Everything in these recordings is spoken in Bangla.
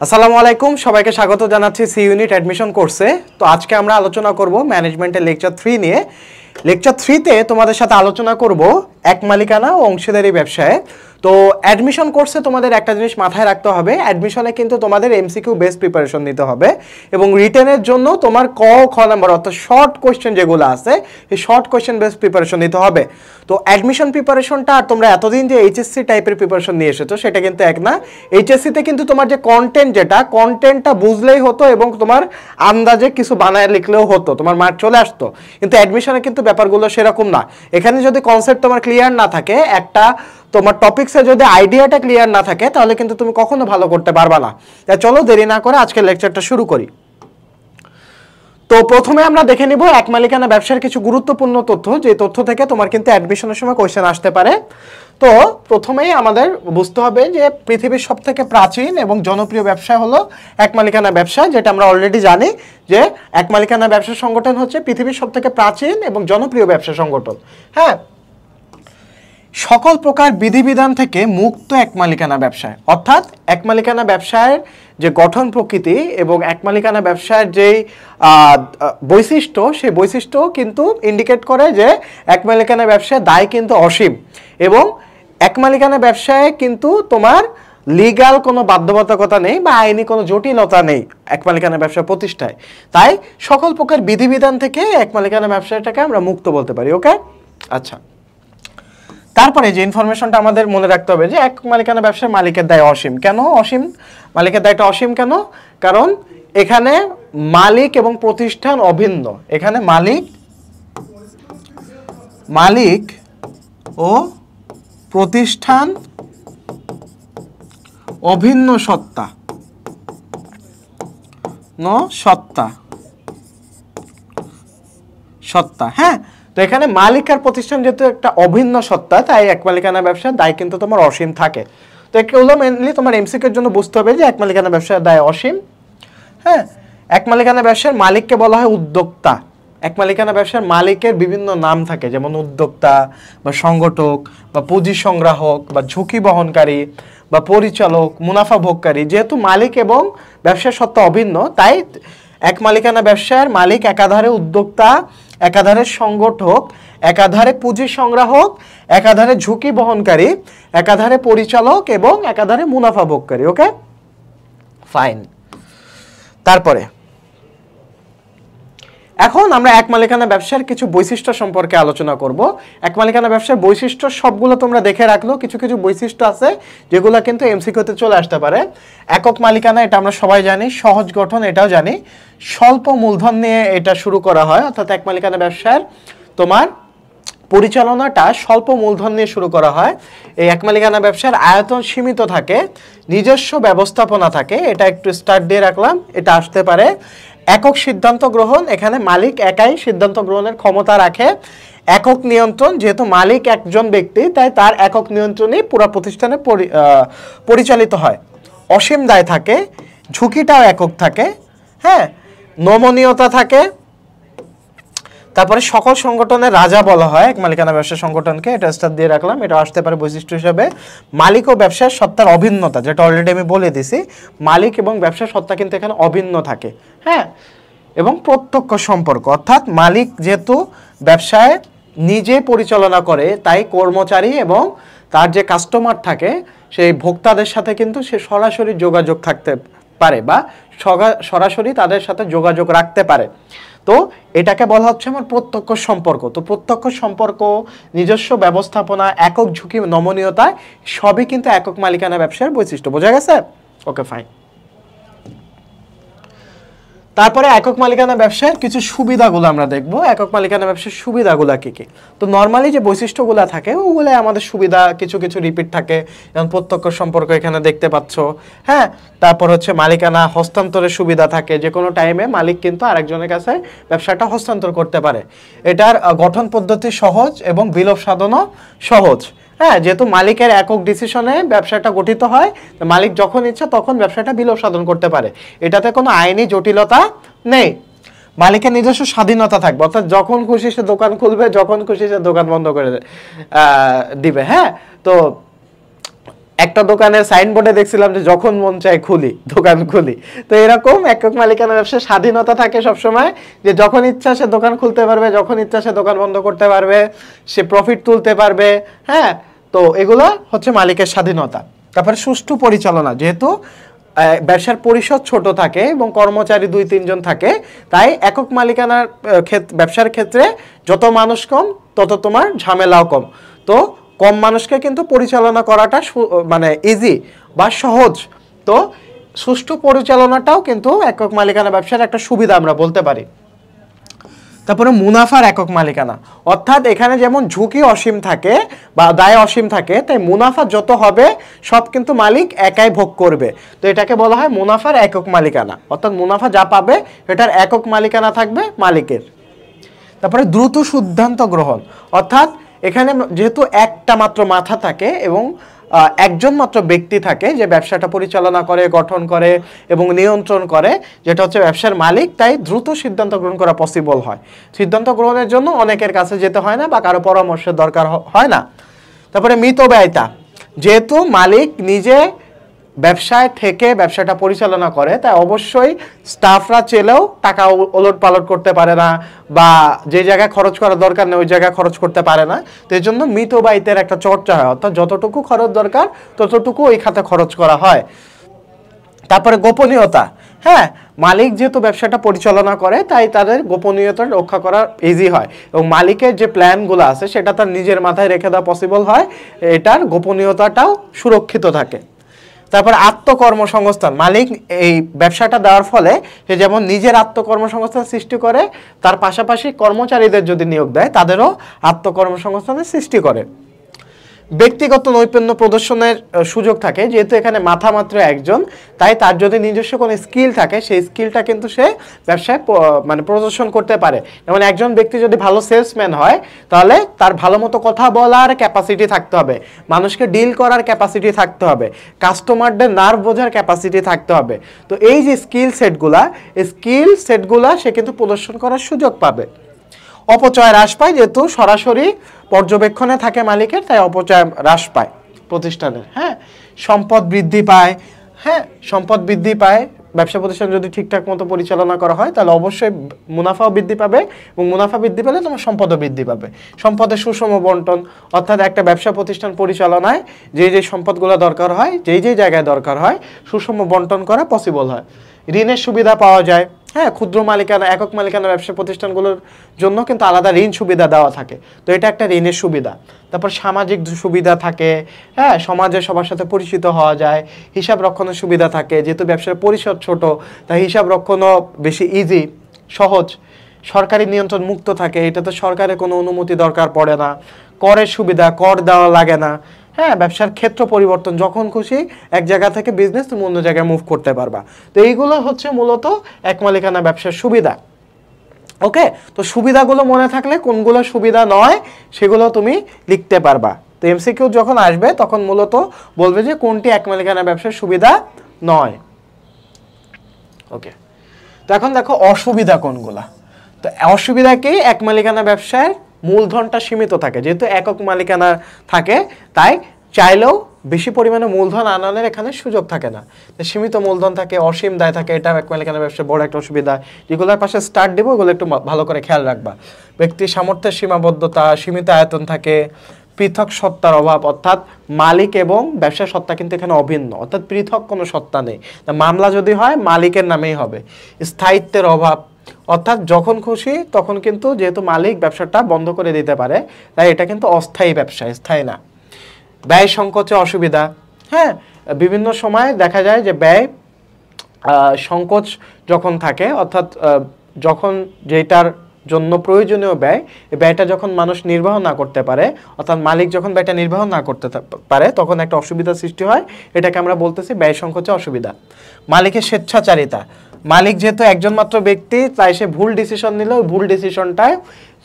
আসসালামু আলাইকুম, সবাইকে স্বাগত জানাচ্ছি সি ইউনিট অ্যাডমিশন কোর্সে। তো আজকে আমরা আলোচনা করব ম্যানেজমেন্টের লেকচার 3 নিয়ে। লেকচার 3তে তোমাদের সাথে আলোচনা করব এক মালিকানা ও অংশীদারি ব্যবসায়। তো অ্যাডমিশন কোর্সে তোমাদের একটা জিনিস মাথায় রাখতে হবে, অ্যাডমিশনে কিন্তু তোমাদের এমসিকিউ বেস প্রিপারেশন নিতে হবে এবং রিটেনের জন্য তোমার খ নাম্বার অর্থাৎ শর্ট কোয়েশ্চেন যেগুলো আছে এই শর্ট কোয়েশ্চেন বেস প্রিপারেশন নিতে হবে। তো অ্যাডমিশন প্রিপারেশনটা আর তোমরা এতদিন যে এইচএসসি টাইপের প্রিপারেশন নিয়ে এসেছো সেটা কিন্তু এক না। এইচএসসিতে কিন্তু তোমার যে কন্টেন্টটা বুঝলেই হতো এবং তোমার আন্দাজে কিছু বানায় লিখলেও হতো, তোমার মার্ক চলে আসতো। কিন্তু অ্যাডমিশনে কিন্তু ব্যাপারগুলো সেরকম না। এখানে যদি কনসেপ্ট তোমার ক্লিয়ার না থাকে, একটা তোমার টপিকসে যদি আইডিয়াটা ক্লিয়ার না থাকে, তাহলে কিন্তু তুমি কখনো ভালো করতে পারবা না। তাই চলো দেরি না করে আজকে লেকচারটা শুরু করি। তো প্রথমে আমরা দেখে নিব এক মালিকানা ব্যবসার কিছু গুরুত্বপূর্ণ তথ্য, যে তথ্য থেকে তোমার কিন্তু অ্যাডমিশনের সময় কোশ্চেন আসতে পারে। তো প্রথমেই আমাদের বুঝতে হবে যে পৃথিবীর সবথেকে প্রাচীন এবং জনপ্রিয় ব্যবসা হলো এক মালিকানা ব্যবসা, যেটা আমরা অলরেডি জানি যে এক মালিকানা ব্যবসা সংগঠন হচ্ছে পৃথিবীর সবথেকে প্রাচীন এবং জনপ্রিয় ব্যবসা সংগঠন। হ্যাঁ, সকল প্রকার বিধিবিধান থেকে মুক্ত এক মালিকানা ব্যবসায়, অর্থাৎ এক মালিকানা ব্যবসায়ের যে গঠন প্রকৃতি এবং এক মালিকানা ব্যবসার যেই বৈশিষ্ট্য, সেই বৈশিষ্ট্য কিন্তু ইন্ডিকেট করে যে এক মালিকানা ব্যবসায় দায় কিন্তু অসীম এবং এক মালিকানা ব্যবসায় কিন্তু তোমার লিগ্যাল কোনো বাধ্যবাধকতা নেই বা আইনি কোনো জটিলতা নেই এক মালিকানা ব্যবসা প্রতিষ্ঠায়। তাই সকল প্রকার বিধিবিধান থেকে এক মালিকানা ব্যবসাটাকে আমরা মুক্ত বলতে পারি। ওকে, আচ্ছা। তারপরে যে ইনফরমেশনটা আমাদের মনে রাখতে হবে যে এক মালিকানা ব্যবসার মালিকের দায় অসীম। কেন অসীম? মালিকের দায়টা অসীম কেন? কারণ এখানে মালিক এবং প্রতিষ্ঠান অভিন্ন। এখানে মালিক ও প্রতিষ্ঠান অভিন্ন সত্তা, হ্যাঁ। তো এখানে মালিক আর প্রতিষ্ঠান যেহেতু একটা অভিন্ন সত্তা, তাই এক মালিকানা ব্যবসার দায় কিন্তু তোমার অসীম থাকে। তো এগুলো মেনলি তোমার এমসিকিউর জন্য বুঝতে হবে যে এক মালিকানা ব্যবসার দায় অসীম। হ্যাঁ, এক মালিকানা ব্যবসার মালিককে বলা হয় উদ্যোক্তা। এক মালিকানা ব্যবসার মালিকের বিভিন্ন নাম থাকে, যেমন উদ্যোক্তা বা সংগঠক বা পুঁজি সংগ্রাহক বা ঝুঁকি বহনকারী বা পরিচালক, মুনাফা ভোগকারী। যেহেতু মালিক এবং ব্যবসার সত্তা অভিন্ন, তাই এক মালিকানা ব্যবসার মালিক একাধারে উদ্যোক্তা, একাধারে সংগঠক, একাধারে পুঁজি সংগ্রাহক, একাধারে ঝুঁকি বহনকারী, একাধারে পরিচালক এবং একাধারে মুনাফা ভোগকারী। ওকে, ফাইন। তারপরে এখন আমরা এক মালিকানা ব্যবসার কিছু বৈশিষ্ট্য সম্পর্কে আলোচনা করব। এক মালিকানা ব্যবসার বৈশিষ্ট্য সবগুলো তোমরা দেখে রাখলো, কিছু কিছু বৈশিষ্ট্য আছে যেগুলো কিন্তু এমসিকিউতে চলে আসতে পারে। একক মালিকানা, এটা আমরা সবাই জানি। সহজ গঠন, এটাও জানি। স্বল্প মূলধন নিয়ে এটা শুরু করা হয়, অর্থাৎ এক মালিকানা ব্যবসার তোমার পরিচালনাটা স্বল্প মূলধন নিয়ে শুরু করা হয়। এই এক মালিকানা ব্যবসার আয়তন সীমিত থাকে, নিজস্ব ব্যবস্থাপনা থাকে, এটা একটু স্টার্ট দিয়ে রাখলাম, এটা আসতে পারে। একক সিদ্ধান্ত গ্রহণ, এখানে মালিক একাই সিদ্ধান্ত গ্রহণের ক্ষমতা রাখে। একক নিয়ন্ত্রণ, যেহেতু মালিক একজন ব্যক্তি তাই তার একক নিয়ন্ত্রণই পুরো প্রতিষ্ঠানে পরিচালিত হয়। অসীম দায় থাকে, ঝুঁকিটাও একক থাকে। হ্যাঁ, নমনীয়তা থাকে। তারপরে সকল সংগঠনের রাজা বলা হয় এক মালিকানা ব্যবসা সংগঠনকে, এটা স্টার দিয়ে রাখলাম, এটা আসতে পারে বৈশিষ্ট্য হিসাবে। মালিক ও ব্যবসার সত্তার অভিন্নতা, যেটা অলরেডি আমি বলে দিছি, মালিক এবং ব্যবসার সত্তা কিন্তু এখানে অভিন্ন থাকে। হ্যাঁ, এবং প্রত্যক্ষ সম্পর্ক, অর্থাৎ মালিক যেহেতু ব্যবসায় নিজে পরিচালনা করে, তাই কর্মচারী এবং তার যে কাস্টমার থাকে সেই ভোক্তাদের সাথে কিন্তু সে সরাসরি যোগাযোগ থাকতে পারে বা সরাসরি তাদের সাথে যোগাযোগ রাখতে পারে। তো এটাকে বলা হচ্ছে আমার প্রত্যক্ষ সম্পর্ক। তো প্রত্যক্ষ সম্পর্ক, নিজস্ব ব্যবস্থাপনা, একক ঝুঁকি, নমনীয়তা সবই কিন্তু একক মালিকানা ব্যবসার বৈশিষ্ট্য। বোঝা গেছে? ওকে, ফাইন। তারপরে একক মালিকানা ব্যবসার কিছু সুবিধাগুলো আমরা দেখব। একক মালিকানা ব্যবসার সুবিধাগুলো কি কি? তো নর্মালি যে বৈশিষ্ট্যগুলো থাকে ওগুলো আমাদের সুবিধা, কিছু কিছু রিপিট থাকে, যেমন প্রত্যক্ষ সম্পর্ক এখানে দেখতে পাচ্ছ। হ্যাঁ, তারপর হচ্ছে মালিকানা হস্তান্তরের সুবিধা থাকে, যে কোনো টাইমে মালিক কিন্তু আরেকজনের কাছে ব্যবসাটা হস্তান্তর করতে পারে। এটার গঠন পদ্ধতি সহজ এবং বিলোপ সাধনও সহজ। হ্যাঁ, যেহেতু মালিকের একক ডিসিশনে ব্যবসাটা গঠিত হয়, মালিক যখন ইচ্ছা তখন ব্যবসাটা বিলোপ সাধন করতে পারে। এটাতে কোনো আইনি জটিলতা নেই। মালিকের নিজস্ব স্বাধীনতা থাকবে, অর্থাৎ যখন খুশি সে দোকান খুলবে, যখন খুশি সে দোকান বন্ধ করে দিবে। হ্যাঁ, তো একটা দোকানের সাইনবোর্ডে দেখছিলাম যে যখন মন চায় খুলি, দোকান খুলি। তো এরকম একক মালিকানা ব্যবসার স্বাধীনতা থাকে সবসময়, যে যখন ইচ্ছা সে দোকান খুলতে পারবে, যখন ইচ্ছা সে দোকান বন্ধ করতে পারবে, সে প্রফিট তুলতে পারবে। হ্যাঁ, তো এগুলো হচ্ছে মালিকের স্বাধীনতা। তারপরে সুষ্ঠু পরিচালনা, যেহেতু ব্যবসার পরিসর ছোট থাকে এবং কর্মচারী 2-3 জন থাকে, তাই একক মালিকানার ব্যবসার ক্ষেত্রে যত মানুষ কম তত তোমার ঝামেলাও কম। তো কম মানুষকে কিন্তু পরিচালনা করাটা মানে ইজি বা সহজ। তো সুষ্ঠু পরিচালনাটাও কিন্তু একক মালিকানা ব্যবসার একটা সুবিধা আমরা বলতে পারি। তারপরে মুনাফার একক মালিকানা, অর্থাৎ এখানে যেমন ঝুঁকি অসীম থাকে বা দায় অসীম থাকে, তাই মুনাফা যত হবে সব কিন্তু মালিক একাই ভোগ করবে। তো এটাকে বলা হয় মুনাফার একক মালিকানা, অর্থাৎ মুনাফা যা পাবে এটার একক মালিকানা থাকবে মালিকের। তারপরে দ্রুত সিদ্ধান্ত গ্রহণ, অর্থাৎ এখানে যেহেতু একটা মাত্র মাথা থাকে এবং একজন মাত্র ব্যক্তি থাকে যে ব্যবসাটা পরিচালনা করে, গঠন করে এবং নিয়ন্ত্রণ করে, যেটা হচ্ছে ব্যবসার মালিক, তাই দ্রুত সিদ্ধান্ত গ্রহণ করা পসিবল হয়। সিদ্ধান্ত গ্রহণের জন্য অনেকের কাছে যেতে হয় না বা কারো পরামর্শের দরকার হয় না। তারপরে মিতব্যয়িতা, যেহেতু মালিক নিজে ব্যবসায় থেকে ব্যবসাটা পরিচালনা করে, তাই অবশ্যই স্টাফরা চেলেও টাকা ওলট পালট করতে পারে না বা যে জায়গায় খরচ করার দরকার নেই ওই জায়গায় খরচ করতে পারে না। তো এই জন্য মিতব্যয়িতার একটা চর্চা হয়, অর্থাৎ যতটুকু খরচ দরকার ততটুকু ওই খাতে খরচ করা হয়। তারপরে গোপনীয়তা, হ্যাঁ, মালিক যেহেতু ব্যবসাটা পরিচালনা করে তাই তাদের গোপনীয়তা রক্ষা করা ইজি হয় এবং মালিকের যে প্ল্যানগুলো আছে সেটা তার নিজের মাথায় রেখে দেওয়া পসিবল হয়, এটার গোপনীয়তাটাও সুরক্ষিত থাকে। তারপর আত্মকর্মসংস্থান, মালিক এই ব্যবসাটা দেওয়ার ফলে সে যেমন নিজের আত্মকর্মসংস্থান সৃষ্টি করে, তার পাশাপাশি কর্মচারীদের যদি নিয়োগ দেয় তাদেরও আত্মকর্মসংস্থানের সৃষ্টি করে। ব্যক্তিগত নৈপুণ্য প্রদর্শনের সুযোগ থাকে, যেহেতু এখানে মাথা মাত্র একজন, তাই তার যদি নিজস্ব কোনো স্কিল থাকে সেই স্কিলটা কিন্তু সে ব্যবসায় মানে প্রদর্শন করতে পারে। যেমন একজন ব্যক্তি যদি ভালো সেলসম্যান হয় তাহলে তার ভালো মতো কথা বলার ক্যাপাসিটি থাকতে হবে, মানুষকে ডিল করার ক্যাপাসিটি থাকতে হবে, কাস্টমারদের নার্ভ বোঝার ক্যাপাসিটি থাকতে হবে। তো এই যে স্কিল সেটগুলা সে কিন্তু প্রদর্শন করার সুযোগ পাবে। অপচয় হ্রাস পায়, যেহেতু সরাসরি পর্যবেক্ষণে থাকে মালিকের, তাই অপচয় হ্রাস পায় প্রতিষ্ঠানের। হ্যাঁ, সম্পদ বৃদ্ধি পায়, ব্যবসা প্রতিষ্ঠান যদি ঠিকঠাক মতো পরিচালনা করা হয় তাহলে অবশ্যই মুনাফাও বৃদ্ধি পাবে এবং মুনাফা বৃদ্ধি পেলে তোমার সম্পদও বৃদ্ধি পাবে। সম্পদের সুষম বন্টন, অর্থাৎ একটা ব্যবসা প্রতিষ্ঠান পরিচালনায় যে সম্পদগুলো দরকার হয়, যেই জায়গায় দরকার হয় সুষম বন্টন করা পসিবল হয়। ঋণের সুবিধা পাওয়া যায়, হ্যাঁ, ক্ষুদ্র মালিকানা একক মালিকানা ব্যবসা প্রতিষ্ঠানগুলোর জন্য কিন্তু আলাদা ঋণ সুবিধা দেওয়া থাকে, তো এটা একটা ঋণের সুবিধা। তারপর সামাজিক সুবিধা থাকে, হ্যাঁ, সমাজে সবার সাথে পরিচিত হওয়া যায়। হিসাব রক্ষণের সুবিধা থাকে, যেহেতু ব্যবসার পরিসর ছোট তাই হিসাব রক্ষণও বেশি ইজি, সহজ। সরকারি নিয়ন্ত্রণ মুক্ত থাকে, এটাতে সরকারের কোনো অনুমতি দরকার পড়ে না। করের সুবিধা, কর দেওয়া লাগে না। হ্যাঁ, ব্যবসার ক্ষেত্র পরিবর্তন, যখন খুশি এক জায়গা থেকে বিজনেস তুমি অন্য জায়গায় মুভ করতে পারবা। তো এইগুলো হচ্ছে মূলত এক মালিকানা ব্যবসার সুবিধা। ওকে, তো সুবিধাগুলো মনে থাকলে কোনগুলো সুবিধা নয় সেগুলো তুমি লিখতে পারবা। তো এমসিকিউ যখন আসবে তখন মূলত বলবে যে কোনটি এক মালিকানা ব্যবসার সুবিধা নয়। ওকে, তো এখন দেখো অসুবিধা কোনগুলা। তো অসুবিধা কি, এক মালিকানা ব্যবসায় মূলধনটা সীমিত থাকে, যেহেতু একক মালিকানা থাকে তাই চাইলেও বেশি পরিমাণে মূলধন আনানোর এখানে সুযোগ থাকে না, সীমিত মূলধন থাকে, অসীম দায় থাকে, এটা এক মালিকানা ব্যবসার বড় একটা অসুবিধা। যেগুলোর পাশে স্টার্ট দেবো ওগুলো একটু ভালো করে খেয়াল রাখবা। ব্যক্তির সামর্থ্যের সীমাবদ্ধতা, সীমিত আয়তন থাকে, পৃথক সত্তার অভাব, অর্থাৎ মালিক এবং ব্যবসা সত্তা কিন্তু এখানে অভিন্ন, অর্থাৎ পৃথক কোনো সত্তা নেই। মামলা যদি হয় মালিকের নামেই হবে। স্থায়িত্বের অভাব, অর্থাৎ যখন খুশি তখন কিন্তু যেহেতু মালিক ব্যবসাটা বন্ধ করে দিতে পারে তাই এটা কিন্তু অস্থায়ী ব্যবসা, স্থায়ী না। ব্যয় সংকোচে অসুবিধা, হ্যাঁ, বিভিন্ন সময় দেখা যায় যে ব্যয় সংকোচ যখন থাকে, অর্থাৎ যখন যেটার জন্য প্রয়োজনীয় ব্যয়, এই ব্যয়টা যখন মানুষ নির্বাহ না করতে পারে, অর্থাৎ মালিক যখন ব্যয়টা নির্বাহ না করতে পারে তখন একটা অসুবিধার সৃষ্টি হয়, এটাকে আমরা বলতেছি ব্যয় সংকোচে অসুবিধা। মালিকের স্বেচ্ছাচারিতা, মালিক যেহেতু একজন মাত্র ব্যক্তি তাই সে ভুল ডিসিশন নিলে ওই ভুল ডিসিশনটায়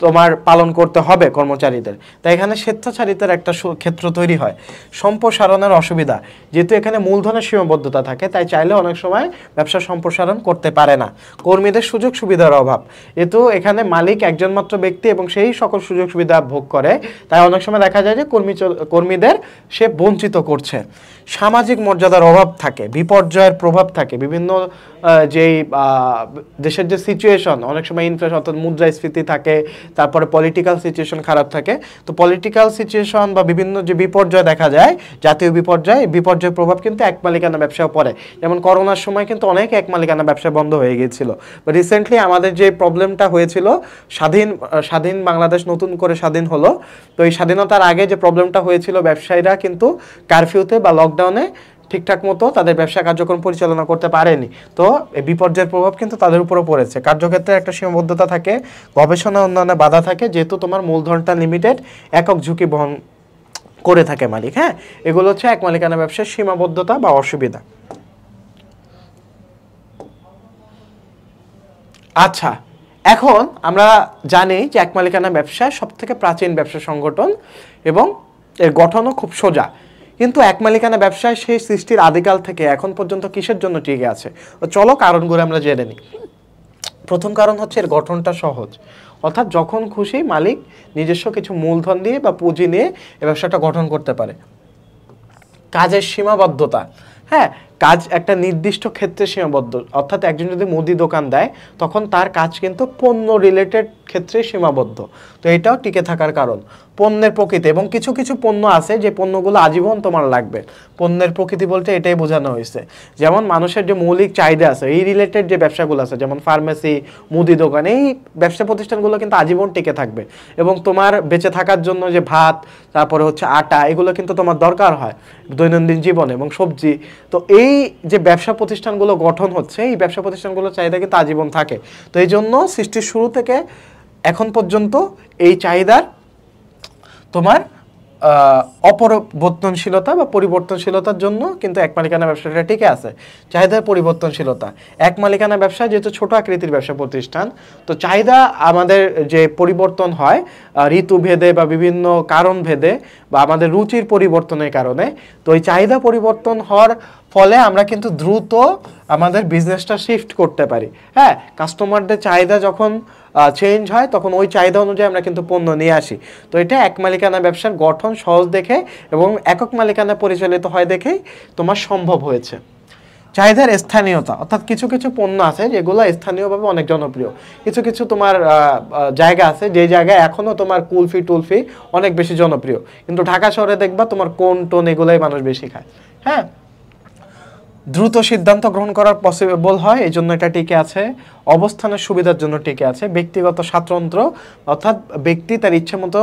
তোমার পালন করতে হবে কর্মচারীদের। তাই এখানে স্বেচ্ছাচারিতার একটা ক্ষেত্র তৈরি হয়। সম্প্রসারণের অসুবিধা, যেহেতু এখানে মূলধনের সীমাবদ্ধতা থাকে, তাই চাইলে অনেক সময় ব্যবসা সম্প্রসারণ করতে পারে না। কর্মীদের সুযোগ সুবিধার অভাব, যেহেতু এখানে মালিক একজন মাত্র ব্যক্তি এবং সেই সকল সুযোগ সুবিধা ভোগ করে, তাই অনেক সময় দেখা যায় যে কর্মীদের সে বঞ্চিত করছে। সামাজিক মর্যাদার অভাব থাকে, বিপর্যয়ের প্রভাব থাকে, বিভিন্ন যেই দেশের যে সিচুয়েশন, অনেক সময় ইনফ্লেশন অর্থাৎ মুদ্রাস্ফীতি থাকে, তারপরে পলিটিক্যাল সিচুয়েশন খারাপ থাকে। তো পলিটিক্যাল সিচুয়েশন বা বিভিন্ন যে বিপর্যয় দেখা যায়, জাতীয় বিপর্যয়ের প্রভাব কিন্তু এক মালিকানা ব্যবসায় পড়ে। যেমন করোনার সময় কিন্তু অনেক এক মালিকানা ব্যবসা বন্ধ হয়ে গিয়েছিল। বা রিসেন্টলি আমাদের যে প্রবলেমটা হয়েছিল, স্বাধীন বাংলাদেশ নতুন করে স্বাধীন হলো, তো এই স্বাধীনতার আগে যে প্রবলেমটা হয়েছিল, ব্যবসায়ীরা কিন্তু কারফিউতে বা লকডাউনে ঠিকঠাক মতো তাদের ব্যবসা কার্যক্রম পরিচালনা করতে পারেনি। তো এই বিপর্যয়ের প্রভাব কিন্তু তাদের উপরও পড়েছে। কার্যক্ষেত্রে একটা সীমাবদ্ধতা থাকে, গবেষণা উন্নয়নে বাধা থাকে, যেহেতু তোমার মূলধনটা লিমিটেড, একক ঝুঁকি বহন করে থাকে মালিক। হ্যাঁ, এগুলো হচ্ছে এক মালিকানা ব্যবসার সীমাবদ্ধতা বা অসুবিধা। আচ্ছা, এখন আমরা জানি যে এক মালিকানা ব্যবসা সবথেকে প্রাচীন ব্যবসা সংগঠন এবং এর গঠনও খুব সোজা। কিন্তু এক মালিকানা ব্যবসায় সেই সৃষ্টির আদিকাল থেকে এখন পর্যন্ত কিসের জন্য টিকে আছে? চলো কারণগুলো আমরা জেনে নিই। প্রথম কারণ হচ্ছে এর গঠনটা সহজ, অর্থাৎ যখন খুশি মালিক নিজস্ব কিছু মূলধন দিয়ে বা পুঁজি নিয়ে এই ব্যবসাটা গঠন করতে পারে। কাজের সীমাবদ্ধতা, হ্যাঁ, কাজ একটা নির্দিষ্ট ক্ষেত্রে সীমাবদ্ধ, অর্থাৎ একজন যদি মুদি দোকান দেয় তখন তার কাজ কিন্তু পণ্য রিলেটেড ক্ষেত্রে সীমাবদ্ধ। তো এটাও টিকে থাকার কারণ। পণ্যের প্রকৃতি, এবং কিছু কিছু পণ্য আছে যে পণ্যগুলো আজীবন তোমার লাগবে। পণ্যের প্রকৃতি বলতে এটাই বোঝানো হয়েছে, যেমন মানুষের যে মৌলিক চাহিদা আছে এই রিলেটেড যে ব্যবসাগুলো আছে, যেমন ফার্মেসি, মুদি দোকান, এই ব্যবসা প্রতিষ্ঠানগুলো কিন্তু আজীবন টিকে থাকবে। এবং তোমার বেঁচে থাকার জন্য যে ভাত, তারপরে হচ্ছে আটা, এগুলো কিন্তু তোমার দরকার হয় দৈনন্দিন জীবনে, এবং সবজি। তো এই যে ব্যবসা প্রতিষ্ঠানগুলো গঠন হচ্ছে, এই ব্যবসা প্রতিষ্ঠানগুলোর চাহিদা কিন্তু আজীবন থাকে। তো এই জন্য সৃষ্টির শুরু থেকে এখন পর্যন্ত এই চাহিদার তোমার অপরিবর্তনশীলতা বা পরিবর্তনশীলতার জন্য কিন্তু এক মালিকানা ব্যবসাটা টিকে আছে। চাহিদার পরিবর্তনশীলতা, এক মালিকানা ব্যবসা যেহেতু ছোট আকৃতির ব্যবসা প্রতিষ্ঠান, তো চাহিদা আমাদের যে পরিবর্তন হয় ঋতু ভেদে বা বিভিন্ন কারণ ভেদে বা আমাদের রুচির পরিবর্তনের কারণে, তো এই চাহিদা পরিবর্তন হওয়ার ফলে আমরা কিন্তু দ্রুত আমাদের বিজনেসটা শিফট করতে পারি। হ্যাঁ, কাস্টমারদের চাহিদা যখন চেঞ্জ হয় তখন ওই চাহিদা অনুযায়ী আমরা কিন্তু পণ্য নিয়ে আসি। তো এটা এক মালিকানা ব্যবসার গঠন সহজ দেখে এবং একক মালিকানা পরিচালিত হয় দেখেই তোমার সম্ভব হয়েছে। চাহিদার স্থানীয়তা, অর্থাৎ কিছু কিছু পণ্য আছে যেগুলো স্থানীয়ভাবে অনেক জনপ্রিয়। কিছু কিছু তোমার জায়গা আছে যে জায়গায় এখনও তোমার কুলফি টুলফি অনেক বেশি জনপ্রিয়, কিন্তু ঢাকা শহরে দেখবা তোমার কোন টোন এগুলোই মানুষ বেশি খায়। হ্যাঁ, দ্রুত সিদ্ধান্ত গ্রহণ করার পসিবল হয়, এই জন্য এটা টিকে আছে। অবস্থানের সুবিধার জন্য টিকে আছে। ব্যক্তিগত স্বাতন্ত্র্য, অর্থাৎ ব্যক্তি তার ইচ্ছে মতো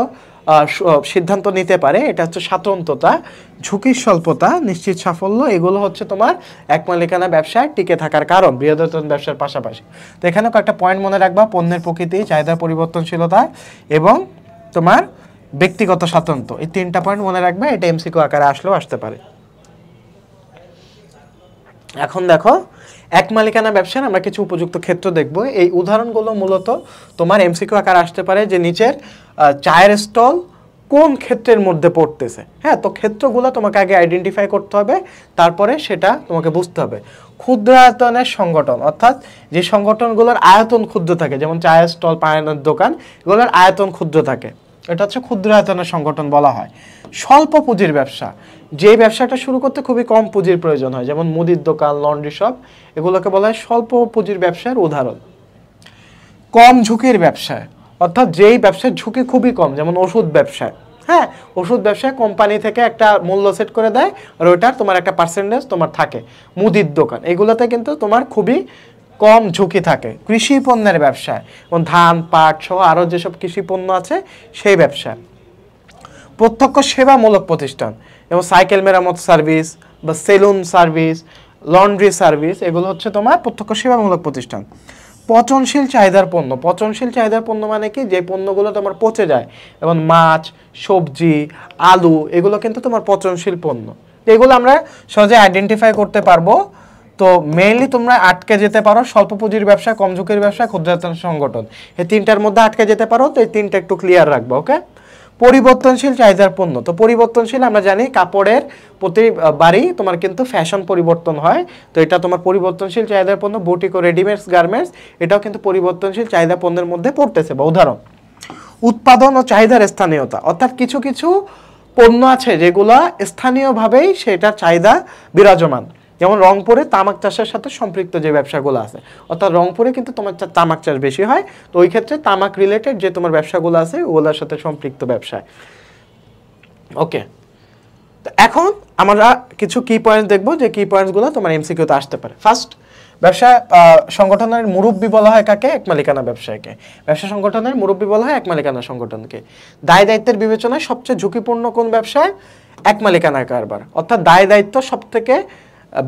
সিদ্ধান্ত নিতে পারে, এটা হচ্ছে স্বাতন্ত্রতা। ঝুঁকির স্বল্পতা, নিশ্চিত সাফল্য, এগুলো হচ্ছে তোমার এক মালিকানা ব্যবসায় টিকে থাকার কারণ বৃহদায়তন ব্যবসার পাশাপাশি। তো এখানে কয়েকটা পয়েন্ট মনে রাখবা, পণ্যের প্রকৃতি, চাহিদার পরিবর্তনশীলতা এবং তোমার ব্যক্তিগত স্বাতন্ত্র্য, এই তিনটা পয়েন্ট মনে রাখবে। এটা এমসিকিউ আকারে আসলেও আসতে পারে। এখন দেখো এক মালিকানা ব্যবসার আমরা কিছু উপযুক্ত ক্ষেত্র দেখব। এই উদাহরণগুলো মূলত তোমার এমসিকিউ আকারে আসতে পারে যে নিচের চায়ের স্টল কোন ক্ষেত্রের মধ্যে পড়তেছে। হ্যাঁ, তো ক্ষেত্রগুলো তোমাকে আগে আইডেন্টিফাই করতে হবে, তারপরে সেটা তোমাকে বুঝতে হবে। ক্ষুদ্রায়তনের সংগঠন, অর্থাৎ যে সংগঠনগুলোর আয়তন ক্ষুদ্র থাকে, যেমন চায়ের স্টল, পানের দোকান, এগুলোর আয়তন ক্ষুদ্র থাকে, এটা হচ্ছে ক্ষুদ্রায়তনের সংগঠন বলা হয়। স্বল্প পুঁজির ব্যবসা, যে ব্যবসাটা শুরু করতে খুবই কম পুঁজির প্রয়োজন হয়, যেমন মুদির দোকান, লন্ড্রি শপ, এগুলোকে বলা হয় স্বল্প পুঁজির ব্যবসার উদাহরণ। কম ঝুঁকির ব্যবসায়, অর্থাৎ যেই ব্যবসার ঝুঁকি খুবই কম, যেমন ওষুধ ব্যবসায়। হ্যাঁ, ওষুধ ব্যবসায় কোম্পানি থেকে একটা মূল্য সেট করে দেয় আর ওইটার তোমার একটা পার্সেন্টেজ তোমার থাকে। মুদির দোকান, এগুলোতে কিন্তু তোমার খুবই কম ঝুঁকি থাকে। কৃষি পণ্যের ব্যবসায়, যেমন ধান, পাট সহ আরও যেসব কৃষি পণ্য আছে সেই ব্যবসা। প্রত্যক্ষ সেবামূলক প্রতিষ্ঠান, যেমন সাইকেল মেরামত সার্ভিস বা সেলুন সার্ভিস, লন্ড্রি সার্ভিস, এগুলো হচ্ছে তোমার প্রত্যক্ষ সেবামূলক প্রতিষ্ঠান। পচনশীল চাহিদার পণ্য, পচনশীল চাহিদার পণ্য মানে কি, যে পণ্যগুলো তোমার পচে যায়, যেমন মাছ, সবজি, আলু, এগুলো কিন্তু তোমার পচনশীল পণ্য। এগুলো আমরা সহজে আইডেন্টিফাই করতে পারবো তো মেইনলি তোমরা আটকে যেতে পারো স্বল্প পুঁজির ব্যবসা, কম ঝুঁকির ব্যবসা, ক্ষুদ্রায়তন সংগঠন, এই তিনটার মধ্যে আটকে যেতে পারো। তো এই তিনটা একটু ক্লিয়ার রাখবো। ওকে, পরিবর্তনশীল চাহিদার পণ্য। তো পরিবর্তনশীল আমরা জানি কাপড়ের প্রতিবারই তোমার কিন্তু ফ্যাশন পরিবর্তন হয়, তো এটা তোমার পরিবর্তনশীল চাহিদার পণ্য। বুটিক ও রেডিমেডস গার্মেন্টস এটাও কিন্তু পরিবর্তনশীল চাহিদা পণ্যের মধ্যে পড়তেছে। বা উদাহরণ, উৎপাদন ও চাহিদার স্থানীয়তা, অর্থাৎ কিছু কিছু পণ্য আছে যেগুলো স্থানীয়ভাবেই সেটার চাহিদা বিরাজমান। যেমন রংপুরে তামাক চাষের সাথে সম্পৃক্ত যে ব্যবসাগুলো আছে, অর্থাৎ রংপুরে কিন্তু তোমার তামাক চাষ বেশি হয়, তো ওই ক্ষেত্রে তামাক রিলেটেড যে তোমার ব্যবসাগুলো আছে ওগুলোর সাথে সম্পৃক্ত ব্যবসায়। ওকে, তো এখন আমরা কিছু কি পয়েন্ট দেখবো, যে কি পয়েন্টসগুলো তোমার এমসিকিউতে আসতে পারে। ফার্স্ট, ব্যবসা সংগঠনের মুরব্বী বলা হয় কাকে? এক মালিকানা ব্যবসায়ীকে। ব্যবসা সংগঠনের মুরব্বী বলা হয় এক মালিকানা সংগঠনকে। দায় দায়িত্বের বিবেচনায় সবচেয়ে ঝুঁকিপূর্ণ কোন ব্যবসায়? এক মালিকানা কারবার, অর্থাৎ দায় দায়িত্ব সব থেকে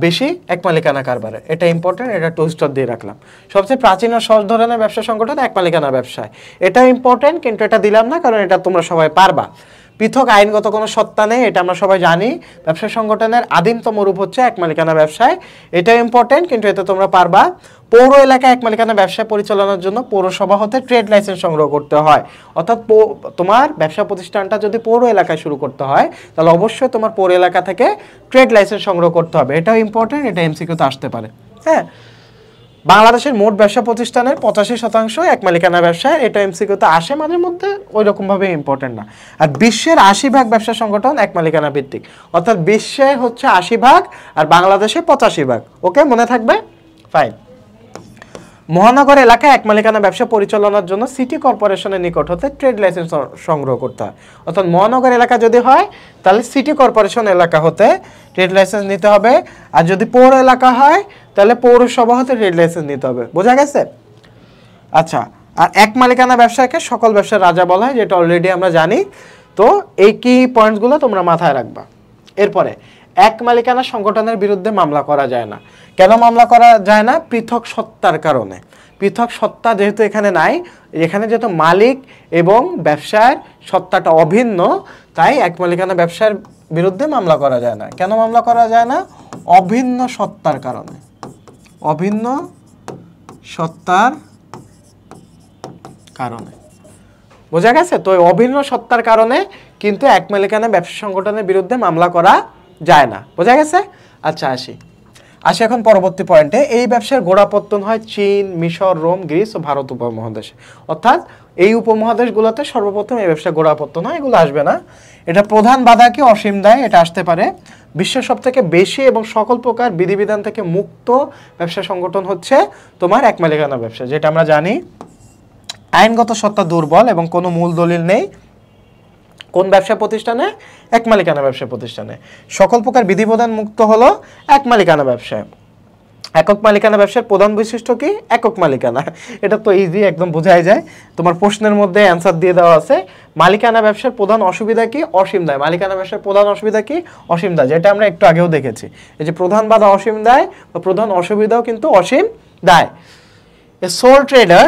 বেশি এক মালিকানা কারবারে। এটা ইম্পর্টেন্ট, এটা টু স্টার দিয়ে রাখলাম। সবচেয়ে প্রাচীন ও সহজ ধরনের ব্যবসা সংগঠন এক মালিকানা ব্যবসায়, এটা ইম্পর্টেন্ট, কিন্তু এটা দিলাম না কারণ এটা তোমরা সবাই পারবা। পৃথক আইনগত কোনো সত্তা নেই, এটা আমরা সবাই জানি। ব্যবসা সংগঠনের আদিমতম রূপ হচ্ছে এক মালিকানা ব্যবসায়, এটা ইম্পর্টেন্ট, কিন্তু এতে তোমরা পারবা। পৌর এলাকায় এক মালিকানা ব্যবসা পরিচালনার জন্য পৌরসভা হতে ট্রেড লাইসেন্স সংগ্রহ করতে হয়। অর্থাৎ তোমার ব্যবসা প্রতিষ্ঠানটা যদি পৌর এলাকায় শুরু করতে হয় তাহলে অবশ্যই তোমার পৌর এলাকা থেকে ট্রেড লাইসেন্স সংগ্রহ করতে হবে, এটাও ইম্পর্টেন্ট, এটা এমসিকিউতে আসতে পারে। হ্যাঁ, বাংলাদেশের মোট ব্যবসা প্রতিষ্ঠানের 85% এক মালিকানা ব্যবসায়, এটা এমসিকিউতে আসে মাঝে মধ্যে, ওই রকমভাবে ইম্পর্টেন্ট না। আর বিশ্বের 80% ব্যবসা সংগঠন এক মালিকানা ভিত্তিক, অর্থাৎ বিশ্বে হচ্ছে 80% আর বাংলাদেশে 85%। ওকে, মনে থাকবে? ফাইন। মহানগর এলাকায় এক মালিকানা ব্যবসা পরিচালনার জন্য সিটি কর্পোরেশনের নিকট হতে ট্রেড লাইসেন্স সংগ্রহ করতে হয়। অর্থাৎ মহানগর এলাকা যদি হয় তাহলে সিটি কর্পোরেশন এলাকা হতে ট্রেড লাইসেন্স নিতে হবে, আর যদি পৌর এলাকা হয় তাহলে পৌরসভা হতে ট্রেড লাইসেন্স নিতে হবে। বোঝা গেছে? আচ্ছা, আর এক মালিকানা ব্যবসাকে সকল ব্যবসার রাজা বলা হয়, যেটা অলরেডি আমরা জানি। তো এই কি পয়েন্টসগুলো তোমরা মাথায় রাখবা। এরপরে, এক মালিকানা সংগঠনের বিরুদ্ধে মামলা করা যায় না। কেন মামলা করা যায় না? পৃথক সত্তার কারণে। পৃথক সত্তা যেহেতু এখানে নাই, এখানে যেহেতু মালিক এবং ব্যবসার সত্তাটা অভিন্ন, তাই এক মালিকানা ব্যবসার বিরুদ্ধে মামলা করা যায় না। কেন মামলা করা যায় না? অভিন্ন সত্তার কারণে। অভিন্ন সত্তার কারণে। বোঝা গেছে? তো অভিন্ন সত্তার কারণে কিন্তু এক মালিকানা ব্যবসা সংগঠনের বিরুদ্ধে মামলা করা যায় না। বোঝা গেছে? আচ্ছা, আসি এখন পরবর্তী পয়েন্টে। এই ব্যবসার গোড়াপত্তন হয় চীন, মিশর, রোম, গ্রিস ও ভারত উপমহাদেশে। অর্থাৎ এই উপমহাদেশগুলোতে সর্বপ্রথম এই ব্যবসা গোড়াপত্তন হয়, এগুলো আসবে না। এটা প্রধান বাধা কি? অসীম দায়, এটা আসতে পারে। বিশ্বের সব থেকে বেশি এবং সকল প্রকার বিধিবিধান থেকে মুক্ত ব্যবসা সংগঠন হচ্ছে তোমার এক মালিকানা ব্যবসা, যেটা আমরা জানি। আইনগত সত্তা দুর্বল এবং কোনো মূল দলিল নেই। কোন ব্যবসা প্রতিষ্ঠানে? এক মালিকানা ব্যবসা প্রতিষ্ঠানে। সকল প্রকার বিধিবিধান মুক্ত হলো এক মালিকানা ব্যবসায়। একক মালিকানা ব্যবসার প্রধান বৈশিষ্ট্য কি? একক মালিকানা। এটা তো ইজি, একদম বোঝাই যায়, তোমার প্রশ্নের মধ্যে অ্যান্সার দিয়ে দেওয়া আছে। মালিকানা ব্যবসার প্রধান অসুবিধা কি? অসীম দায়। মালিকানা ব্যবসার প্রধান অসুবিধা কি? অসীম দায়, যেটা আমরা একটু আগেও দেখেছি। এই যে প্রধান বাধা অসীম দায়, বা প্রধান অসুবিধাও কিন্তু অসীম দায়। A sole trader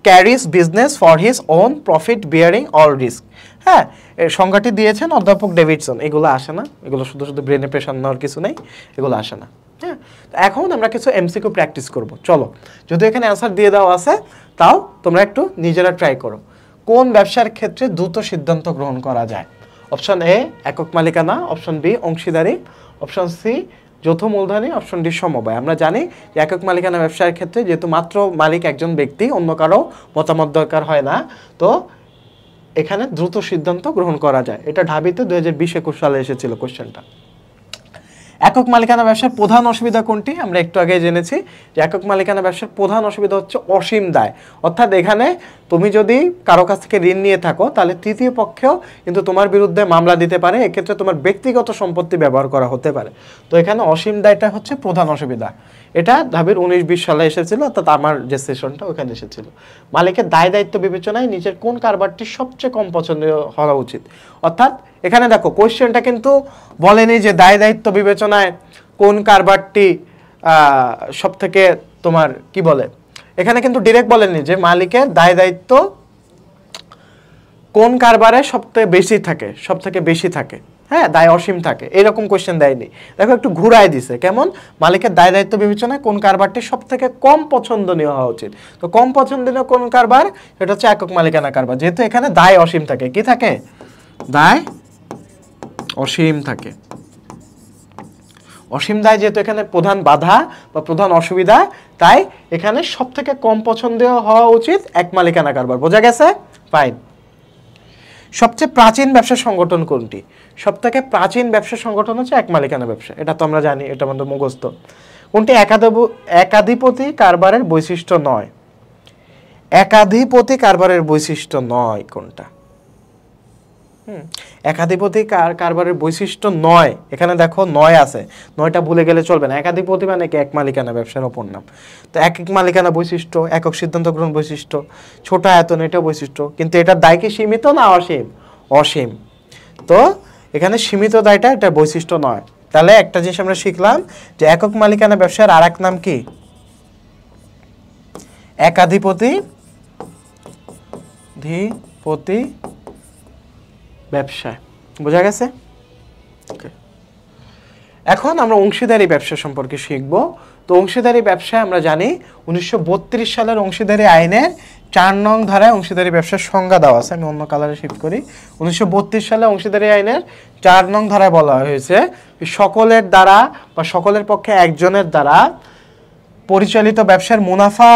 carries business for his own profit bearing all risk. হ্যাঁ, এর সংজ্ঞাটি দিয়েছেন অধ্যাপক ডেভিডসন। এগুলো আসে না, এগুলো শুধু শুধু ব্রেনে প্রেশার নেওয়ার কিছু নেই, এগুলো আসে না। হ্যাঁ, এখন আমরা কিছু এমসিকিউ প্র্যাকটিস করব। চলো, যদি এখানে অ্যান্সার দিয়ে দেওয়া আছে তাও তোমরা একটু নিজেরা ট্রাই করো। কোন ব্যবসার ক্ষেত্রে দ্রুত সিদ্ধান্ত গ্রহণ করা যায়? অপশন এ একক মালিকানা, অপশন বি অংশীদারি, অপশন সি যৌথ মূলধনী, অপশন ডি সমবায়। আমরা জানি যে একক মালিকানা ব্যবসার ক্ষেত্রে যেহেতু মাত্র মালিক একজন ব্যক্তি, অন্য কারো মতামত দরকার হয় না, তো এখানে দ্রুত সিদ্ধান্ত গ্রহণ করা যায়। এটা ঢাবিতে 2020-21 সালে এসেছিল কোশ্চেনটা। একক মালিকানা ব্যবসার প্রধান অসুবিধা কোনটি? আমরা একটু আগে জেনেছি যে একক মালিকানা ব্যবসার প্রধান অসুবিধা হচ্ছে অসীম দায়। অর্থাৎ এখানে তুমি যদি কারো কাছ থেকে ঋণ নিয়ে থাকো তাহলে তৃতীয় পক্ষেও কিন্তু তোমার বিরুদ্ধে মামলা দিতে পারে, এক্ষেত্রে তোমার ব্যক্তিগত সম্পত্তি ব্যবহার করা হতে পারে। তো এখানে অসীম দায়টা হচ্ছে প্রধান অসুবিধা। এটা ঢাবির 19-20 সালে এসেছিল, অর্থাৎ আমার যে সেশনটা ওখানে এসেছিল। মালিকের দায় দায়িত্ব বিবেচনায় নিচের কোন কারবারটি সবচেয়ে কম পছন্দনীয় হওয়া উচিত? অর্থাৎ এখানে দেখো কোয়েশ্চেনটা কিন্তু বলেনি যে দায় দায়িত্ব বিবেচনায় কোন কারবারটি সব থেকে তোমার কি বলে, এখানে কিন্তু ডিরেক্ট বলেনি যে মালিকের দায় দায়িত্ব কোন কারবারে সব থেকে বেশি থাকে। হ্যাঁ, দায় অসীম থাকে, এরকম কোশ্চেন দেয়নি। দেখো একটু ঘুরাই দিছে, কেমন? মালিকের দায় দায়িত্ব বিবেচনায় কোন কারবারটি সব থেকে কম পছন্দনীয় হওয়া উচিত। তো কম পছন্দনীয় কোন কারবার? এটা হচ্ছে একক মালিকানা কারবার, যেহেতু এখানে দায় অসীম থাকে। কি থাকে? দায় অসীম থাকে। অসীম দায় যেহেতু এখানে প্রধান বাধা বা প্রধান অসুবিধা, তাই এখানে সব থেকে কম পছন্দনীয় হওয়া উচিত এক মালিকানা কারবার। বোঝা গেছে? ফাইন। সবচেয়ে প্রাচীন ব্যবসা সংগঠন কোনটি? সব থেকে প্রাচীন ব্যবসা সংগঠন হচ্ছে এক মালিকানা ব্যবসা, এটা তো আমরা জানি, এটা আমাদের মুখস্থ। কোনটি একাধিপতি কারবারের বৈশিষ্ট্য নয়? একাধিপতি কারবারের বৈশিষ্ট্য নয় কোনটা? একাধিপতি কারবারের বৈশিষ্ট্য নয়, এখানে দেখো নয় আছে, নয়টা ভুলে গেলে চলবে না। একাধিপতি মানে কি? এক মালিকানা ব্যবসার অপর নাম। তো এক মালিকানা বৈশিষ্ট্য, একক সিদ্ধান্ত গ্রহণ বৈশিষ্ট্য, ছোট আয়তন, এটা বৈশিষ্ট্য। কিন্তু এটার দায় কি সীমিত না অসীম? অসীম। তো এখানে সীমিত দায়টা এটা বৈশিষ্ট্য নয়। তাহলে একটা জিনিস আমরা শিখলাম যে একক মালিকানা ব্যবসার আর এক নাম কি? একাধিপতি ব্যবসা। বোঝা গেছে? এখন আমরা অংশীদারি ব্যবসা সম্পর্কে শিখব। তো অংশীদারি ব্যবসায় আমরা জানি 1932 সালের অংশীদারি আইনের 4 নং ধারায় অংশীদারি ব্যবসার সংজ্ঞা দেওয়া আছে। আমি অন্য কালারে শিফট করি। 1932 সালে অংশীদারি আইনের 4 নং ধারায় বলা হয়েছে সকলের দ্বারা বা সকলের পক্ষে একজনের দ্বারা পরিচালিত ব্যবসার মুনাফা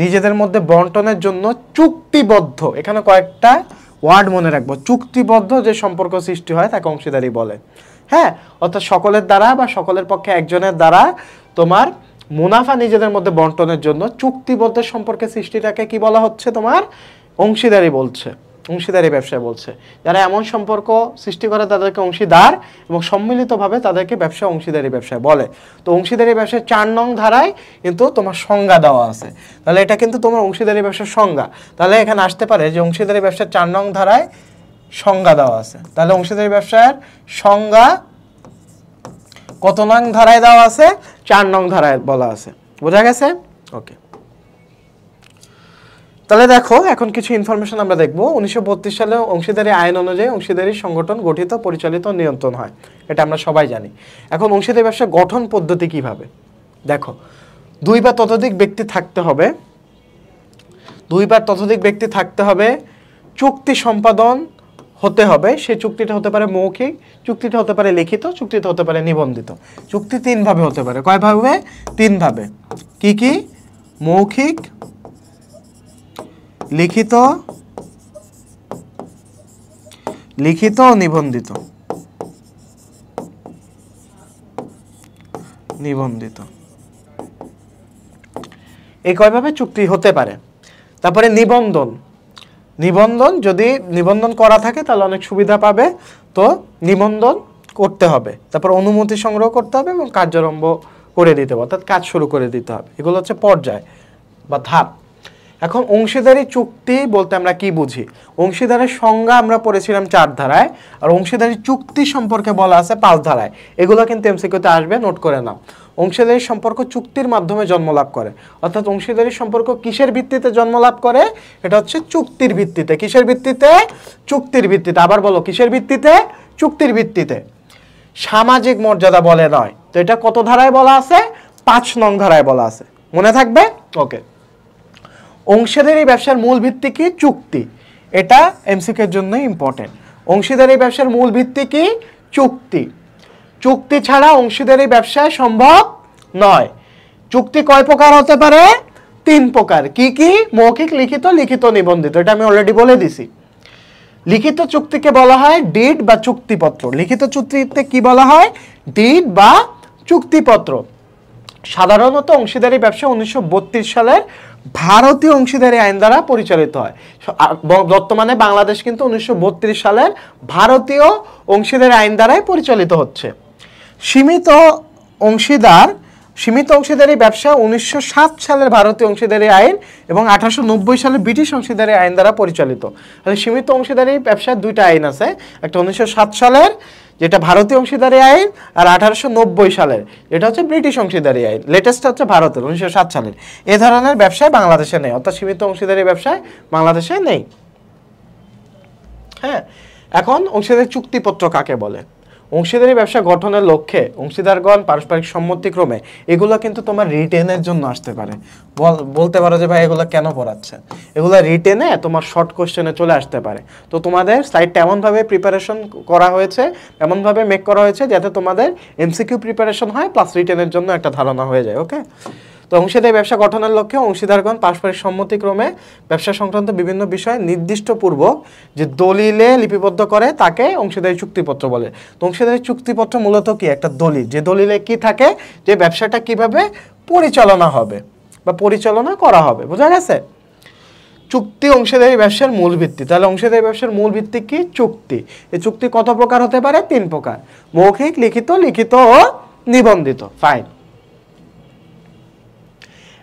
নিজেদের মধ্যে বন্টনের জন্য চুক্তিবদ্ধ, এখানে কয়েকটা ওয়ার্ড মনে রাখবো, চুক্তিবদ্ধ যে সম্পর্ক সৃষ্টি হয় তাকে অংশীদারি বলে। হ্যাঁ, অর্থাৎ সকলের দ্বারা বা সকলের পক্ষে একজনের দ্বারা তোমার মুনাফা নিজেদের মধ্যে বন্টনের জন্য চুক্তিবদ্ধ সম্পর্কের সৃষ্টিটাকে কি বলা হচ্ছে? তোমার অংশীদারি বলছে, অংশীদারি ব্যবসা বলছে। যারা এমন সম্পর্ক সৃষ্টি করে তাদেরকে অংশীদার, এবং সম্মিলিতভাবে তাদেরকে ব্যবসা অংশীদারি ব্যবসা বলে। তো অংশীদারি ব্যবসার 4 নং ধারায় কিন্তু তোমার সংজ্ঞা দেওয়া আছে। তাহলে এটা কিন্তু তোমার অংশীদারি ব্যবসার সংজ্ঞা। তাহলে এখানে আসতে পারে যে অংশীদারি ব্যবসার 4 নং ধারায় সংজ্ঞা দেওয়া আছে। তাহলে অংশীদারি ব্যবসার সংজ্ঞা কত নং ধারায় দেওয়া আছে? 4 নং ধারায় বলা আছে। বোঝা গেছে? ওকে। তাহলে দেখো এখন কিছু ইনফরমেশন আমরা দেখব। 1932 সালে অংশীদারি আইন অনুযায়ী অংশীদারি সংগঠন গঠিত, পরিচালিত, নিয়ন্ত্রণ হয়, এটা আমরা সবাই জানি। এখন অংশীদারি ব্যবসা গঠন পদ্ধতি কিভাবে? দেখো, 2 বা ততোধিক ব্যক্তি থাকতে হবে, 2 বা ততোধিক ব্যক্তি থাকতে হবে, চুক্তি সম্পাদন হতে হবে। সেই চুক্তিটা হতে পারে মৌখিক, চুক্তিটা হতে পারে লিখিত, চুক্তিটা হতে পারে নিবন্ধিত। চুক্তি 3 ভাবে হতে পারে। কয় ভাবে? 3 ভাবে। কি কি? মৌখিক, লিখিত ও নিবন্ধিত। এই কয়ভাবে চুক্তি হতে পারে। তারপরে নিবন্ধন, যদি নিবন্ধন করা থাকে তাহলে অনেক সুবিধা পাবে, তো নিবন্ধন করতে হবে। তারপর অনুমতি সংগ্রহ করতে হবে এবং কার্যারম্ভ করে দিতে হবে, অর্থাৎ কাজ শুরু করে দিতে হবে। এগুলো হচ্ছে পর্যায় বা ধাপ। এখন অংশীদারি চুক্তি বলতে আমরা কি বুঝি? অংশীদারের সংজ্ঞা আমরা পড়েছিলাম 4 ধারায়, আর অংশীদারি চুক্তি সম্পর্কে বলা আছে 5 ধারায়। এগুলো কিন্তু এমসিকিউতে আসবে, নোট করে নাও। অংশীদারি সম্পর্ক চুক্তির মাধ্যমে জন্ম লাভ করে, অর্থাৎ অংশীদারি সম্পর্ক কিসের ভিত্তিতে জন্ম লাভ করে? এটা হচ্ছে চুক্তির ভিত্তিতে। কিসের ভিত্তিতে? চুক্তির ভিত্তিতে। আবার বলো, কিসের ভিত্তিতে? চুক্তির ভিত্তিতে। সামাজিক মর্যাদা বলে নয়। তো এটা কত ধারায় বলা আছে? 5 নং ধারায় বলা আছে, মনে থাকবে? ওকে। অংশীদারি ব্যবসার মূল ভিত্তি কি? চুক্তি। এটা এমসিকিউর জন্য ইম্পর্টেন্ট। অংশীদারি ব্যবসার মূল ভিত্তি কি? চুক্তি। চুক্তি ছাড়া অংশীদারি ব্যবসা সম্ভব নয়। চুক্তি কয় প্রকার হতে পারে? 3 প্রকার। কি কি? মৌখিক, লিখিত, নিবন্ধিত। এটা আমি অলরেডি বলে দিছি। লিখিত চুক্তিকে বলা হয় ডিড বা চুক্তিপত্র। লিখিত চুক্তিতে কি বলা হয়? ডিড বা চুক্তিপত্র। সাধারণত অংশীদারি ব্যবসা 1932 সালের ভারতীয় অংশীদারি আইন দ্বারা পরিচালিত হয়। বর্তমানে বাংলাদেশ কিন্তু 1932 সালের ভারতীয় অংশীদারি আইন দ্বারাই পরিচালিত হচ্ছে। সীমিত অংশীদারি ব্যবসা 1907 সালের ভারতীয় অংশীদারি আইন এবং 1890 সালের ব্রিটিশ অংশীদারি আইন দ্বারা পরিচালিত। সীমিত অংশীদারি ব্যবসার 2টা আইন আছে, একটা 1907 সালের যেটা ভারতীয় অংশীদারি আইন, আর 1890 সালের যেটা হচ্ছে ব্রিটিশ অংশীদারি আইন। লেটেস্ট হচ্ছে ভারতের 1907 সালের। এ ধরনের ব্যবসায় বাংলাদেশে নেই, অর্থাৎ সীমিত অংশীদারি ব্যবসায় বাংলাদেশে নেই। হ্যাঁ, এখন অংশীদারি চুক্তিপত্র কাকে বলে? অংশীদারি ব্যবসা গঠনের লক্ষ্যে অংশীদারগণ পারস্পরিক সম্মতিক্রমে এগুলো কিন্তু তোমার রিটেনের জন্য আসতে পারে। বলতে পারো যে ভাই এগুলো কেন পড়াচ্ছে, এগুলো রিটেনে তোমার শর্ট কোশ্চেনে চলে আসতে পারে। তো তোমাদের সাইটটা এমনভাবে প্রিপারেশন করা হয়েছে, এমনভাবে মেক করা হয়েছে যাতে তোমাদের এমসিকিউ প্রিপারেশন হয় প্লাস রিটেনের জন্য একটা ধারণা হয়ে যায়। ওকে, তো অংশীদারি ব্যবসা গঠনের লক্ষ্যে অংশীদারগণ পারস্পরিক সম্মতিক্রমে ব্যবসা সংক্রান্ত বিভিন্ন বিষয় নির্দিষ্টপূর্বক যে দলিলে লিপিবদ্ধ করে তাকে অংশীদারি চুক্তিপত্র বলে। তো অংশীদারি চুক্তিপত্র মূলত কি একটা দলিল, যে দলিলে কি থাকে, যে ব্যবসাটা কিভাবে পরিচালনা হবে বা পরিচালনা করা হবে। বোঝা গেছে? চুক্তি অংশীদারি ব্যবসার মূল ভিত্তি। তাহলে অংশীদারি ব্যবসার মূল ভিত্তি কি? চুক্তি। এই চুক্তি কত প্রকার হতে পারে? 3 প্রকার: মৌখিক, লিখিত ও নিবন্ধিত। ফাইন।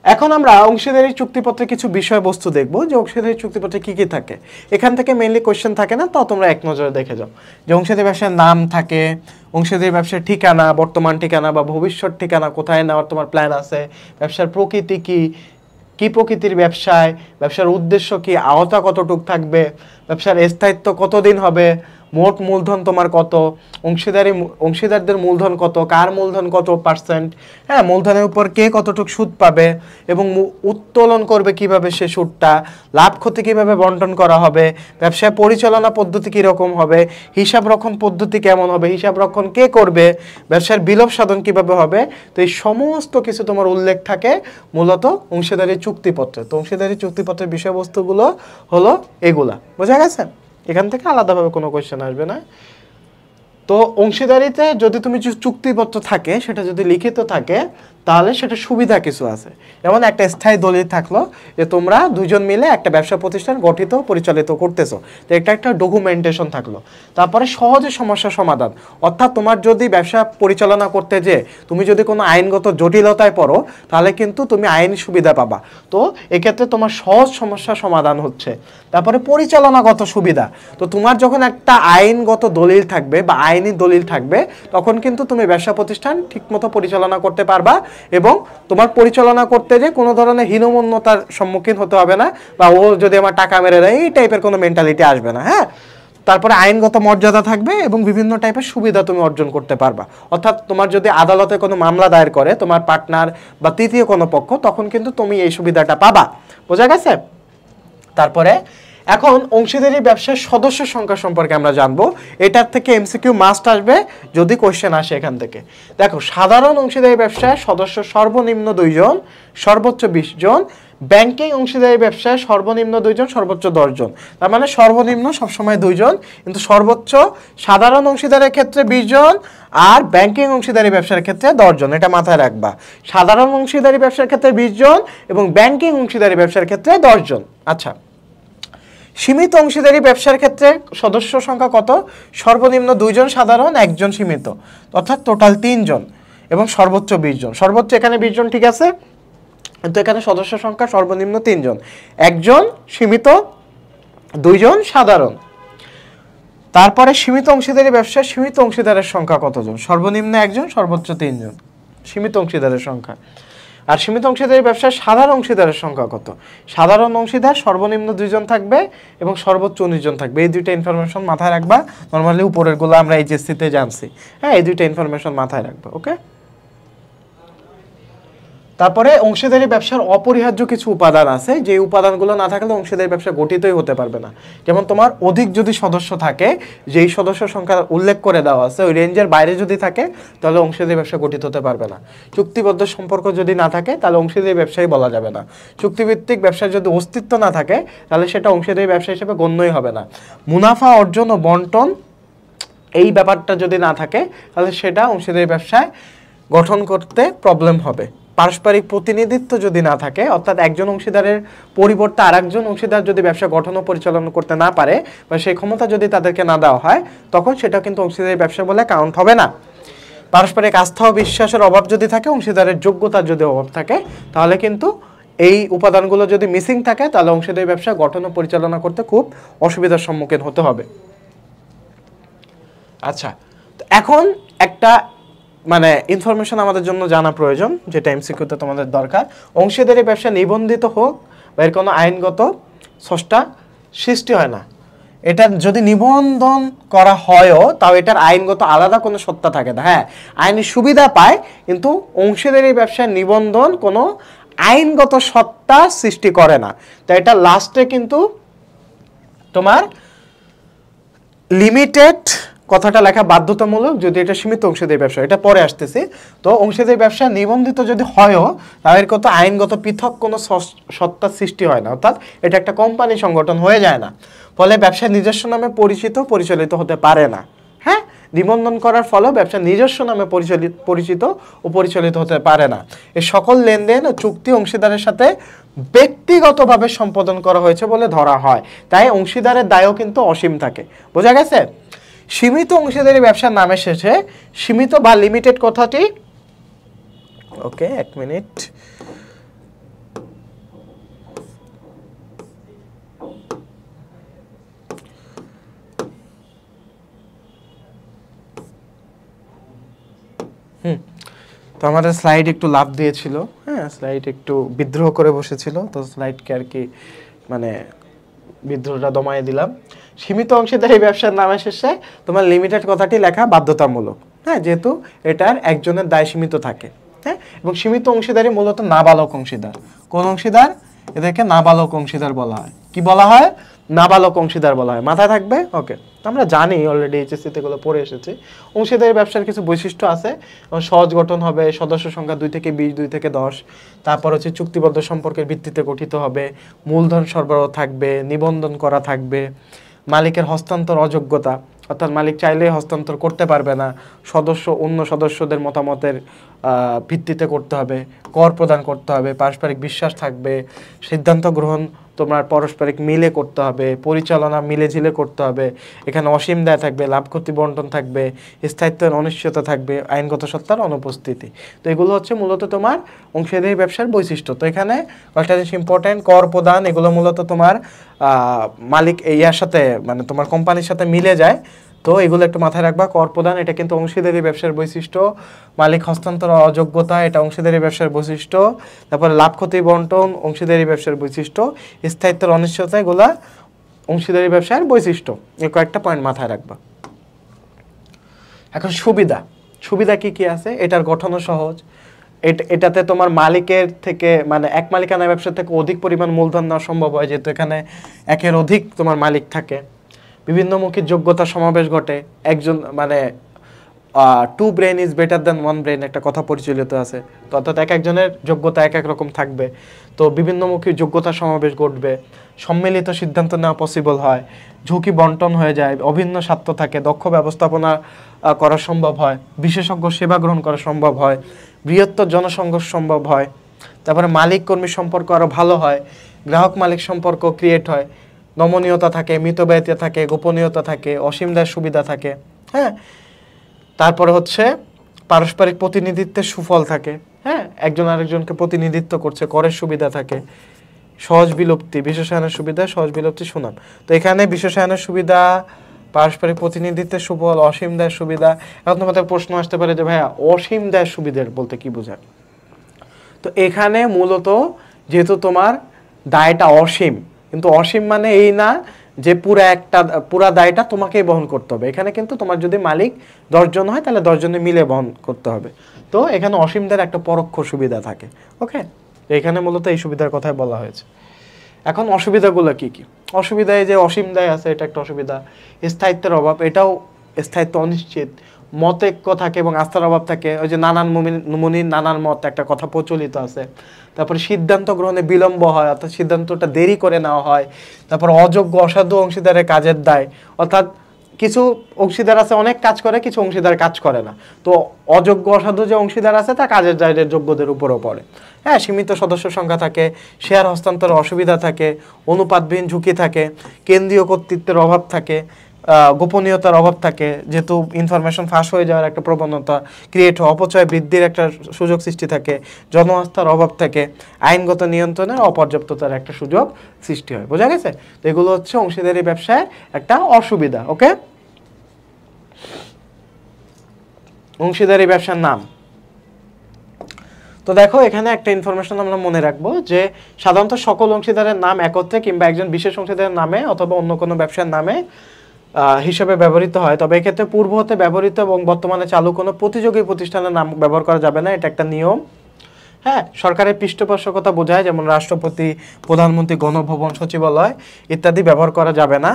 এখন আমরা অংশীদারি চুক্তিপত্রে কিছু বিষয়বস্তু দেখব, যে অংশীদারি চুক্তিপত্রে কি কি থাকে। এখান থেকে মেইনলি কোশ্চেন থাকে না, তাও তোমরা এক নজরে দেখে যাও। যে অংশীদারি ব্যবসার নাম থাকে, অংশীদারি ব্যবসার ঠিকানা, বর্তমান ঠিকানা বা ভবিষ্যৎ ঠিকানা, কোথায় নেওয়ার তোমার প্ল্যান আছে, ব্যবসার প্রকৃতি কি, কি প্রকৃতির ব্যবসায়, ব্যবসার উদ্দেশ্য কি, আওতা কতটুক থাকবে, ব্যবসার স্থায়িত্ব কতদিন হবে, মোট মূলধন তোমার কত, অংশীদারদের মূলধন কত, কার মূলধন কত %, হ্যাঁ, মূলধনের উপর কে কতটুক সুদ পাবে এবং উত্তোলন করবে কিভাবে সে সুদটা, লাভ ক্ষতি কিভাবে বন্টন করা হবে, ব্যবসায় পরিচালনা পদ্ধতি কীরকম হবে, হিসাব রক্ষণ পদ্ধতি কেমন হবে, হিসাব রক্ষণ কে করবে, ব্যবসার বিলোপ সাধন কিভাবে হবে। তো এই সমস্ত কিছু তোমার উল্লেখ থাকে মূলত অংশীদারি চুক্তিপত্রে। তো অংশীদারি চুক্তিপত্রের বিষয়বস্তুগুলো হলো এগুলা। বোঝা গেছে? এখান থেকে আলাদাভাবে কোনো কোয়েশ্চেন আসবে না। তো অংশীদারিতে যদি তুমি চুক্তিপত্র থাকে, সেটা যদি লিখিত থাকে, তাহলে সেটা সুবিধা কিছু আছে। যেমন একটা স্থায়ী দলিল থাকলো যে তোমরা দুজন মিলে একটা ব্যবসা প্রতিষ্ঠান গঠিত পরিচালিত করতেছো, তো এটা একটা ডকুমেন্টেশন থাকলো। তারপরে সহজে সমস্যা সমাধান, অর্থাৎ তোমার যদি ব্যবসা পরিচালনা করতে যে তুমি যদি কোনো আইনগত জটিলতায় পড়ো, তাহলে কিন্তু তুমি আইনি সুবিধা পাবা। তো এক্ষেত্রে তোমার সহজ সমস্যা সমাধান হচ্ছে। তারপরে পরিচালনাগত সুবিধা, তো তোমার যখন একটা আইনগত দলিল থাকবে বা আইনি দলিল থাকবে, তখন কিন্তু তুমি ব্যবসা প্রতিষ্ঠান ঠিকমতো পরিচালনা করতে পারবা এবং তোমার পরিচালনা করতে যে কোনো ধরনের হীনমন্যতার সম্মুখীন হতে হবে না, বা ও যদি আমার টাকা মেরে দেয় এই টাইপের কোনো মেন্টালিটি আসবে না। হ্যাঁ, তারপরে আইনগত মর্যাদা থাকবে এবং বিভিন্ন টাইপের সুবিধা তুমি অর্জন করতে পারবা। অর্থাৎ তোমার যদি আদালতে কোনো মামলা দায়ের করে তোমার পার্টনার বা তৃতীয় কোনো পক্ষ, তখন কিন্তু তুমি এই সুবিধাটা পাবা। বোঝা গেছে? তারপরে এখন অংশীদারি ব্যবসার সদস্য সংখ্যা সম্পর্কে আমরা জানবো। এটার থেকে এমসিকিউ মাস্ট আসবে যদি কোশ্চেন আসে এখান থেকে। দেখো, সাধারণ অংশীদারি ব্যবসায় সদস্য সর্বনিম্ন 2 জন, সর্বোচ্চ 20 জন। ব্যাংকিং অংশীদারি ব্যবসায় সর্বনিম্ন 2 জন, সর্বোচ্চ 10 জন। তার মানে সর্বনিম্ন সবসময় 2 জন, কিন্তু সর্বোচ্চ সাধারণ অংশীদারের ক্ষেত্রে 20 জন আর ব্যাংকিং অংশীদারি ব্যবসার ক্ষেত্রে 10 জন। এটা মাথায় রাখবা। সাধারণ অংশীদারি ব্যবসার ক্ষেত্রে 20 জন এবং ব্যাংকিং অংশীদারি ব্যবসার ক্ষেত্রে 10 জন। আচ্ছা, সীমিত অংশীদারি ব্যবসার ক্ষেত্রে সদস্য সংখ্যা কত? সর্বনিম্ন 2 জন সাধারণ, 1 জন সীমিত, অর্থাৎ টোটাল 3 জন এবং সর্বোচ্চ 20 জন। সর্বোচ্চ এখানে 20 জন, ঠিক আছে, কিন্তু এখানে সদস্য সংখ্যা সর্বনিম্ন 3 জন, 1 জন সীমিত, 2 জন সাধারণ। তারপরে সীমিত অংশীদারি ব্যবসায় সীমিত অংশীদারের সংখ্যা কতজন? সর্বনিম্ন 1 জন, সর্বোচ্চ 3 জন সীমিত অংশীদারের সংখ্যা। আর সীমিত অংশীদারি ব্যবসায় সাধারণ অংশীদারের সংখ্যা কত? সাধারণ অংশীদার সর্বনিম্ন 2 জন থাকবে এবং সর্বোচ্চ 19 জন থাকবে। এই দুইটা ইনফরমেশন মাথায় রাখবা। নরমালি উপরেরগুলো আমরা এইচএসসিতে জানছি। হ্যাঁ, এই দুইটা ইনফরমেশন মাথায় রাখবা। ওকে, তারপরে অংশীদারি ব্যবসার অপরিহার্য কিছু উপাদান আছে, যে উপাদানগুলো না থাকলে অংশীদারি ব্যবসা গঠিতই হতে পারবে না। যেমন তোমার অধিক যদি সদস্য থাকে, যেই সদস্য সংখ্যা উল্লেখ করে দেওয়া আছে ওই রেঞ্জের বাইরে যদি থাকে, তাহলে অংশীদারি ব্যবসা গঠিত হতে পারবে না। চুক্তিবদ্ধ সম্পর্ক যদি না থাকে, তাহলে অংশীদারি ব্যবসায়ী বলা যাবে না। চুক্তিভিত্তিক ব্যবসার যদি অস্তিত্ব না থাকে, তাহলে সেটা অংশীদারি ব্যবসা হিসেবে গণ্যই হবে না। মুনাফা অর্জন ও বন্টন এই ব্যাপারটা যদি না থাকে, তাহলে সেটা অংশীদারি ব্যবসায় গঠন করতে প্রবলেম হবে। পারস্পরিক প্রতিনিধিত্ব যদি না থাকে, অর্থাৎ একজন অংশীদারের পরিবর্তে আরেকজন অংশীদার যদি ব্যবসা গঠন ও পরিচালনা করতে না পারে বা সেই ক্ষমতা যদি তাদেরকে না দেওয়া হয়, তখন সেটা কিন্তু অংশীদারি ব্যবসা বলে কাউন্ট হবে না। পারস্পরিক আস্থা ও বিশ্বাসের অভাব যদি থাকে, অংশীদারের যোগ্যতার যদি অভাব থাকে, তাহলে কিন্তু এই উপাদানগুলো যদি মিসিং থাকে, তাহলে অংশীদারি ব্যবসা গঠন ও পরিচালনা করতে খুব অসুবিধার সম্মুখীন হতে হবে। আচ্ছা, এখন একটা ইনফরমেশন আমাদের জন্য জানা প্রয়োজন, যেটা এমসিকিউতে তোমাদের দরকার। অংশীদারি ব্যবসা নিবন্ধিত হোক বা এর কোনো আইনগত স্রষ্টা সৃষ্টি হয় না, এটা যদি নিবন্ধন করা হয়ও তাও এটার আইনগত আলাদা কোনো সত্তা থাকে না। হ্যাঁ, আইনি সুবিধা পায়, কিন্তু অংশীদারি ব্যবসায় নিবন্ধন কোনো আইনগত সত্তা সৃষ্টি করে না। তো এটা লাস্টে কিন্তু তোমার লিমিটেড কথাটা লেখা বাধ্যতামূলক যদি এটা সীমিত অংশীদারি ব্যবসা, এটা পরে আসতেছি। তো অংশীদারি ব্যবসা নিবন্ধিত যদি হয়ও তাদের কত আইনগত পৃথক কোনো সত্তার সৃষ্টি হয় না, অর্থাৎ এটা একটা কোম্পানি সংগঠন হয়ে যায় না, ফলে ব্যবসা নিজস্ব নামে পরিচালিত হতে পারে না। হ্যাঁ, নিবন্ধন করার ফলেও ব্যবসা নিজস্ব নামে পরিচিত ও পরিচালিত হতে পারে না। এই সকল লেনদেন ও চুক্তি অংশীদারের সাথে ব্যক্তিগতভাবে সম্পাদন করা হয়েছে বলে ধরা হয়, তাই অংশীদারের দায়ও কিন্তু অসীম থাকে। বোঝা গেছে? সীমিত অংশীদারি ব্যবসার নামের শেষে সীমিত বা লিমিটেড কথাটি, ওকে এক মিনিট, তো আমাদের স্লাইড একটু লাভ দিয়েছিল, হ্যাঁ স্লাইড একটু বিদ্রোহ করে বসেছিল, তো স্লাইডকে আর কি মানে বিদ্রোহটা দমায় দিলাম। সীমিত অংশীদারি ব্যবসার নামের শেষে তোমার লিমিটেড কথাটি লেখা বাধ্যতামূলক, হ্যাঁ, যেহেতু এটার একজনের দায় সীমিত থাকে। হ্যাঁ, এবং সীমিত অংশীদারি মূলত নাবালক অংশীদার। কোন অংশীদার? এদেরকে নাবালক অংশীদার বলা হয়। কি বলা হয়? নাবালক অংশীদার বলা হয়। মাথায় থাকবে? ওকে, আমরা জানি অলরেডি এইচএসসিতে এগুলো পড়ে এসেছি। অংশীদারি ব্যবসার কিছু বৈশিষ্ট্য আছে, সহজ গঠন হবে, সদস্য সংখ্যা 2 থেকে 20, 2 থেকে 10, তারপর হচ্ছে চুক্তিবদ্ধ সম্পর্কের ভিত্তিতে গঠিত হবে, মূলধন সরবরাহ থাকবে, নিবন্ধন করা থাকবে, মালিকের হস্তান্তর অযোগ্যতা, অর্থাৎ মালিক চাইলে হস্তান্তর করতে পারবে না, অন্য সদস্যদের মতামতের ভিত্তিতে করতে হবে, কর প্রদান করতে হবে, পারস্পরিক বিশ্বাস থাকবে, সিদ্ধান্ত গ্রহণ তোমার পারস্পরিক মিলে করতে হবে, পরিচালনা মিলেঝিলে করতে হবে, এখানে অসীম দায় থাকবে, লাভ ক্ষতি বন্টন থাকবে, স্থায়িত্বের অনিশ্চয়তা থাকবে, আইনগত সত্তার অনুপস্থিতি। তো এগুলো হচ্ছে মূলত তোমার অংশীদারি ব্যবসার বৈশিষ্ট্য। তো এখানে কয়েকটা জিনিস ইম্পর্টেন্ট, কর প্রদান, এগুলো মূলত তোমার মালিক ইয়ার সাথে মানে তোমার কোম্পানির সাথে মিলে যায়, তো এগুলো একটু মাথায় রাখবা। কর প্রদান এটা কিন্তু অংশীদারি ব্যবসার বৈশিষ্ট্য, মালিক হস্তান্তর অযোগ্যতা এটা অংশীদারি ব্যবসার বৈশিষ্ট্য, তারপরে লাভ ক্ষতি বন্টন অংশীদারি ব্যবসার বৈশিষ্ট্য, স্থায়িত্বের অনিশ্চয়তা এগুলা অংশীদারি ব্যবসার বৈশিষ্ট্য। এই কয়েকটা পয়েন্ট মাথায় রাখবা। এখন সুবিধা কি কি আছে? এটার গঠনও সহজ, এটাতে তোমার মালিকের থেকে মানে এক মালিকানা ব্যবসা থেকে অধিক পরিমাণ মূলধন নেওয়া সম্ভব হয়, যেহেতু এখানে একের অধিক তোমার মালিক থাকে। বিভিন্নমুখী যোগ্যতা সমাবেশ ঘটে, একজন মানে 2 brain is better than 1 brain একটা কথা পরিচালিত আছে, তো অর্থাৎ এক একজনের যোগ্যতা এক এক রকম থাকবে, তো বিভিন্নমুখী যোগ্যতা সমাবেশ ঘটবে, সম্মিলিত সিদ্ধান্ত নেওয়া পসিবল হয়, ঝুঁকি বন্টন হয়ে যায়, অভিন্ন স্বার্থ থাকে, দক্ষ ব্যবস্থাপনা করা সম্ভব হয়, বিশেষজ্ঞ সেবা গ্রহণ করা সম্ভব হয়, বৃহত্তর জনসংঘর্ষ সম্ভব হয়, তারপরে মালিক কর্মী সম্পর্ক আরও ভালো হয়, গ্রাহক মালিক সম্পর্ক ক্রিয়েট হয়, নমনীয়তা থাকে, মিতব্যয়িতা থাকে, গোপনীয়তা থাকে, অসীম দায়ের সুবিধা থাকে। হ্যাঁ, তারপরে হচ্ছে পারস্পরিক প্রতিনিধিত্বের সুফল থাকে, হ্যাঁ, একজন আরেকজনকে প্রতিনিধিত্ব করছে, করের সুবিধা থাকে, সহজ বিলুপ্তি, বিশেষায়নের সুবিধা, সহজ বিলুপ্তি সুনাম। তো এখানে বিশেষায়নের সুবিধা, পারস্পরিক প্রতিনিধিত্বের সুফল, অসীম দায়ের সুবিধা। এখন তোমাদের প্রশ্ন আসতে পারে যে ভাইয়া অসীম দায়ের সুবিধার বলতে কি বোঝায়? তো এখানে মূলত যেহেতু তোমার দায়টা অসীম, কিন্তু অসীম মানে এই না যে পুরা দায়টা তোমাকেই বহন করতে হবে। এখানে কিন্তু তোমার যদি মালিক 10 জন হয় তাহলে 10 জনে মিলে বহন করতে হবে। তো এখানে অসীম দায়ের একটা পরোক্ষ সুবিধা থাকে। ওকে, এখানে মূলত এই সুবিধার কথাই বলা হয়েছে। এখন অসুবিধাগুলো কি কি? অসুবিধায় যে অসীম দায় আছে এটা একটা অসুবিধা, স্থায়িত্বের অভাব, এটাও স্থায়িত্ব অনিশ্চিত, মতৈক্য থাকে এবং আস্থার অভাব থাকে, ওই যে নানান মুনির নানান মত একটা কথা প্রচলিত আছে। তারপরে সিদ্ধান্ত গ্রহণে বিলম্ব হয়, অর্থাৎ সিদ্ধান্তটা দেরি করে নেওয়া হয়। তারপর অযোগ্য অসাধু অংশীদারের কাজের দায়, অর্থাৎ কিছু অংশীদার আছে অনেক কাজ করে, কিছু অংশীদার কাজ করে না, তো অযোগ্য অসাধু যে অংশীদার আছে তা কাজের দায়ের যোগ্যদের উপরও পড়ে। হ্যাঁ, সীমিত সদস্য সংখ্যা থাকে, শেয়ার হস্তান্তরের অসুবিধা থাকে, অনুপাতবিহীন ঝুঁকি থাকে, কেন্দ্রীয় কর্তৃত্বের অভাব থাকে, গোপনীয়তার অভাব থাকে, যেহেতু ইনফরমেশন ফাঁস হয়ে যাওয়ার একটা প্রবণতা ক্রিয়েট হয়, অপচয় বৃদ্ধির একটা সুযোগ সৃষ্টি থাকে, জনআস্থার অভাব থাকে, আইনগত নিয়ন্ত্রণের অপর্যাপ্ততার একটা সুযোগ সৃষ্টি হয়। বোঝা গেছে? তো এগুলো হচ্ছে অংশীদারি ব্যবসায় একটা অসুবিধা। ওকে, অংশীদারি ব্যবসার নাম। তো দেখো এখানে একটা ইনফরমেশন আমরা মনে রাখবো যে সাধারণত সকল অংশীদারের নাম একত্রে কিংবা একজন বিশেষ অংশীদারের নামে অথবা অন্য কোনো ব্যবসার নামে হিসেবে ব্যবহৃত হয়, তবে এক্ষেত্রে পূর্ব হতে ব্যবহৃত এবং বর্তমানে চালু কোনো প্রতিযোগী প্রতিষ্ঠানের নাম ব্যবহার করা যাবে না, এটা একটা নিয়ম। হ্যাঁ, সরকারের পৃষ্ঠপোষকতা বোঝায়, যেমন রাষ্ট্রপতি, প্রধানমন্ত্রী, গণভবন, সচিবালয় ইত্যাদি ব্যবহার করা যাবে না।